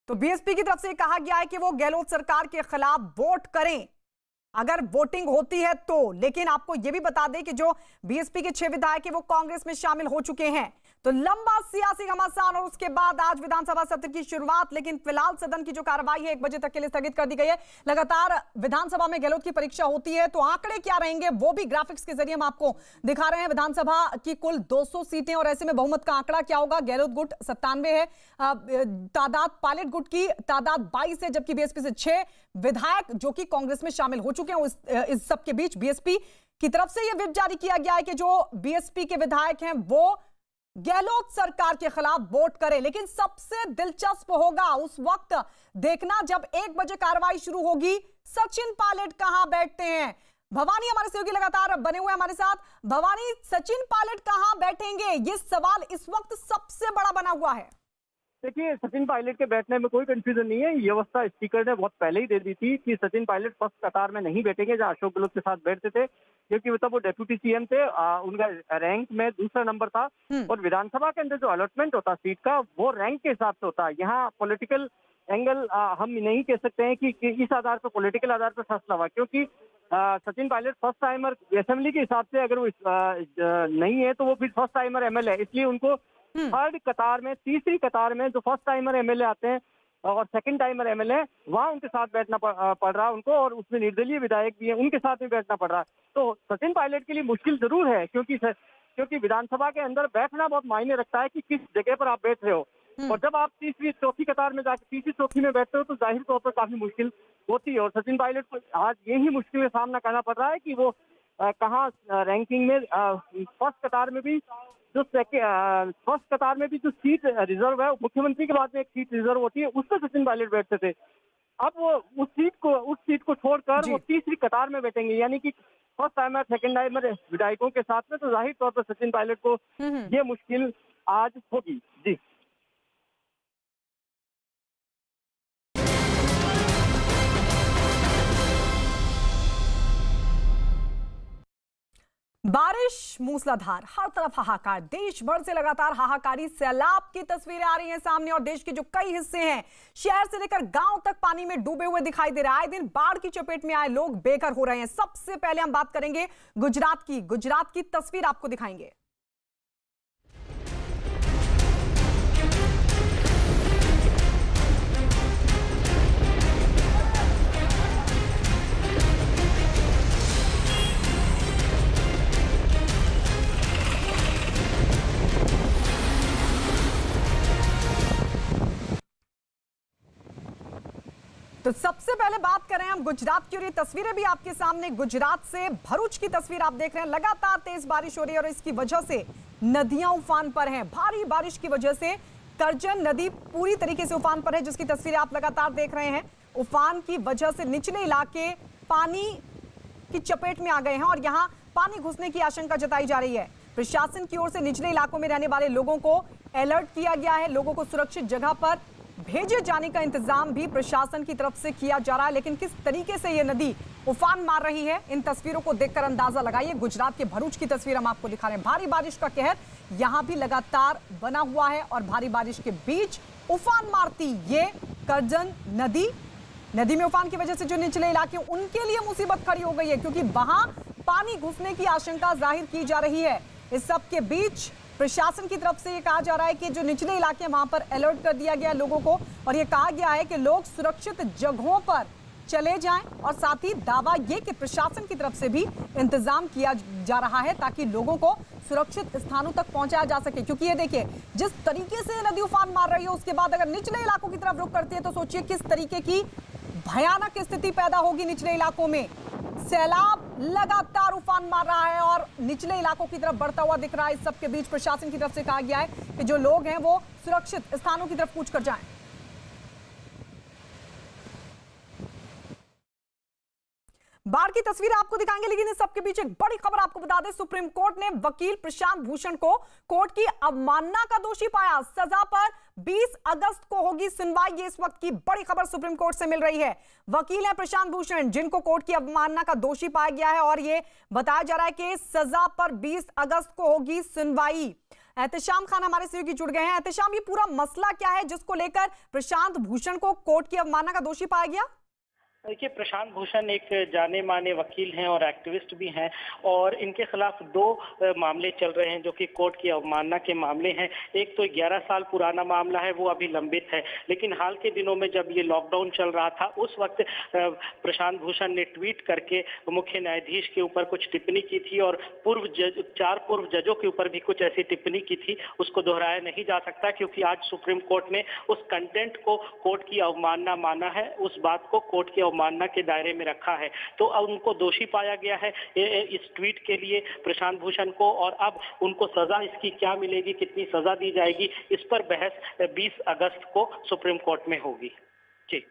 तो बीएसपी की तरफ से कहा गया है कि वो गहलोत सरकार के खिलाफ वोट करें अगर वोटिंग होती है तो। लेकिन आपको यह भी बता दें कि जो बीएसपी के 6 विधायक हैं वो कांग्रेस में शामिल हो चुके हैं। तो लंबा सियासी घमासान और उसके बाद आज विधानसभा सत्र की शुरुआत। लेकिन फिलहाल सदन की जो कार्रवाई है 1 बजे तक के लिए स्थगित कर दी गई है। लगातार विधानसभा में गहलोत की परीक्षा होती है, तो आंकड़े क्या रहेंगे वो भी ग्राफिक्स के जरिए हम आपको दिखा रहे हैं। विधानसभा की कुल 200 सीटें और ऐसे में बहुमत का आंकड़ा क्या होगा? गहलोत गुट 97 है तादाद, पायलट गुट की तादाद 22 है, जबकि बीएसपी से 6 विधायक जो कि कांग्रेस में शामिल हो चुके हैं। इस सबके बीच बीएसपी की तरफ से यह व्हिप जारी किया गया है कि जो बीएसपी के विधायक हैं वो गहलोत सरकार के खिलाफ वोट करें। लेकिन सबसे दिलचस्प होगा उस वक्त देखना जब 1 बजे कार्रवाई शुरू होगी, सचिन पायलट कहां बैठते हैं। भवानी हमारे सहयोगी लगातार बने हुए हमारे साथ। भवानी, सचिन पायलट कहां बैठेंगे, ये सवाल इस वक्त सबसे बड़ा बना हुआ है। देखिए, सचिन पायलट के बैठने में कोई कंफ्यूजन नहीं है। ये व्यवस्था स्पीकर ने बहुत पहले ही दे दी थी कि सचिन पायलट फर्स्ट कतार में नहीं बैठेंगे जहां अशोक गहलोत के साथ बैठते थे, क्योंकि मतलब वो डेप्यूटी सीएम थे, उनका रैंक में दूसरा नंबर था। और विधानसभा के अंदर जो अलॉटमेंट होता सीट का वो रैंक के हिसाब से होता है। यहाँ पॉलिटिकल एंगल हम नहीं कह सकते हैं कि इस आधार पर, पॉलिटिकल आधार पर फैसला हुआ, क्योंकि Sachin Pilot first timer assembly के हिसाब से अगर वो नहीं है तो वो फिर फर्स्ट टाइमर एमएलए है। इसलिए उनको थर्ड कतार में, तीसरी कतार में जो फर्स्ट टाइमर एमएलए आते हैं और सेकंड टाइमर एमएलए, वहां उनके साथ बैठना पड़ रहा है उनको। और उसमें निर्दलीय विधायक भी हैं, उनके साथ भी बैठना पड़ रहा है। तो सचिन पायलट के लिए मुश्किल जरूर है, क्योंकि विधानसभा के अंदर बैठना बहुत मायने रखता है कि किस जगह पर आप बैठ रहे हो। और जब आप तीसरी चौथी कतार में जाकर तीसरी चौथी में बैठते हो तो जाहिर तौर पर काफी मुश्किल होती है। और सचिन पायलट को आज यही मुश्किल का सामना करना पड़ रहा है कि वो कहाँ रैंकिंग में फर्स्ट कतार में भी फर्स्ट कतार में भी जो सीट रिजर्व है, मुख्यमंत्री के बाद में एक सीट रिजर्व होती है, उस पर सचिन पायलट बैठते थे। अब वो उस सीट को छोड़कर वो तीसरी कतार में बैठेंगे, यानी कि फर्स्ट टाइमर सेकंड टाइमर विधायकों के साथ में। तो जाहिर तौर पर सचिन पायलट को ये मुश्किल आज होगी। जी बारिश मूसलाधार, हर तरफ हाहाकार, देश भर से लगातार हाहाकारी सैलाब की तस्वीरें आ रही हैं सामने और देश के जो कई हिस्से हैं शहर से लेकर गांव तक पानी में डूबे हुए दिखाई दे रहे हैं। आए दिन बाढ़ की चपेट में आए लोग बेघर हो रहे हैं। सबसे पहले हम बात करेंगे गुजरात की तस्वीर आपको दिखाएंगे। तो सबसे पहले बात करें हम गुजरात की और ये तस्वीरें भी आपके सामने गुजरात से भरूच की तस्वीर आप देख रहे हैं। लगातार तेज बारिश हो रही है और इसकी वजह से नदियां उफान पर हैं। भारी बारिश की वजह से करजन नदी पूरी तरीके से उफान पर है, जिसकी तस्वीरें आप लगातार देख रहे हैं। उफान की वजह से निचले इलाके पानी की चपेट में आ गए हैं और यहां पानी घुसने की आशंका जताई जा रही है। प्रशासन की ओर से निचले इलाकों में रहने वाले लोगों को अलर्ट किया गया है। लोगों को सुरक्षित जगह पर भेजे जाने का इंतजाम भी प्रशासन की तरफ से किया जा रहा है। लेकिन किस तरीके से यह नदी उफान मार रही है, इन तस्वीरों को देखकर अंदाजा लगाइए। गुजरात के भरूच की तस्वीर हम आपको दिखा रहे हैं। भारी बारिश का कहर यहां भी लगातार बना हुआ है और भारी बारिश के बीच उफान मारती ये करजन नदी में उफान की वजह से जो निचले इलाके उनके लिए मुसीबत खड़ी हो गई है, क्योंकि वहां पानी घुसने की आशंका जाहिर की जा रही है। इस सब के बीच प्रशासन की तरफ से ये कहा जा रहा है कि जो निचले इलाके हैं वहां पर अलर्ट कर दिया गया है लोगों को और ये कहा गया है कि लोग सुरक्षित जगहों पर चले जाएं और साथ ही दावा ये कि प्रशासन की तरफ से भी इंतजाम किया जा रहा है ताकि लोगों को सुरक्षित स्थानों तक पहुंचाया जा सके। क्योंकि ये देखिए जिस तरीके से नदी उफान मार रही है उसके बाद अगर निचले इलाकों की तरफ रुख करती है तो सोचिए किस तरीके की भयानक स्थिति पैदा होगी निचले इलाकों में। सैलाब लगातार उफान मार रहा है और निचले इलाकों की तरफ बढ़ता हुआ दिख रहा है। इस सबके बीच प्रशासन की तरफ से कहा गया है कि जो लोग हैं वो सुरक्षित स्थानों की तरफ कूच कर जाएं। बाढ़ की तस्वीर आपको दिखाएंगे, लेकिन इस सबके बीच एक बड़ी खबर आपको बता दें। सुप्रीम कोर्ट ने वकील प्रशांत भूषण को कोर्ट की अवमानना का दोषी पाया। सजा पर 20 अगस्त को होगी सुनवाई। ये इस वक्त की बड़ी खबर सुप्रीम कोर्ट से मिल रही है। वकील है प्रशांत भूषण जिनको कोर्ट की अवमानना का दोषी पाया गया है और ये बताया जा रहा है कि सजा पर 20 अगस्त को होगी सुनवाई। एहतेशाम खान हमारे सहयोगी जुड़ गए हैं। एहतेशाम, ये पूरा मसला क्या है जिसको लेकर प्रशांत भूषण को कोर्ट की अवमानना का दोषी पाया गया? देखिए, प्रशांत भूषण एक जाने माने वकील हैं और एक्टिविस्ट भी हैं और इनके खिलाफ 2 मामले चल रहे हैं जो कि कोर्ट की अवमानना के मामले हैं। एक तो 11 साल पुराना मामला है, वो अभी लंबित है, लेकिन हाल के दिनों में जब ये लॉकडाउन चल रहा था उस वक्त प्रशांत भूषण ने ट्वीट करके मुख्य न्यायाधीश के ऊपर कुछ टिप्पणी की थी और 4 पूर्व जजों के ऊपर भी कुछ ऐसी टिप्पणी की थी। उसको दोहराया नहीं जा सकता क्योंकि आज सुप्रीम कोर्ट ने उस कंटेंट को कोर्ट की अवमानना माना है, उस बात को कोर्ट की अवमानना के दायरे में रखा है। तो अब उनको दोषी पाया गया है इस ट्वीट के लिए प्रशांत भूषण को, और अब उनको सजा इसकी क्या मिलेगी, कितनी सजा दी जाएगी, इस पर बहस 20 अगस्त को सुप्रीम कोर्ट में होगी। जी।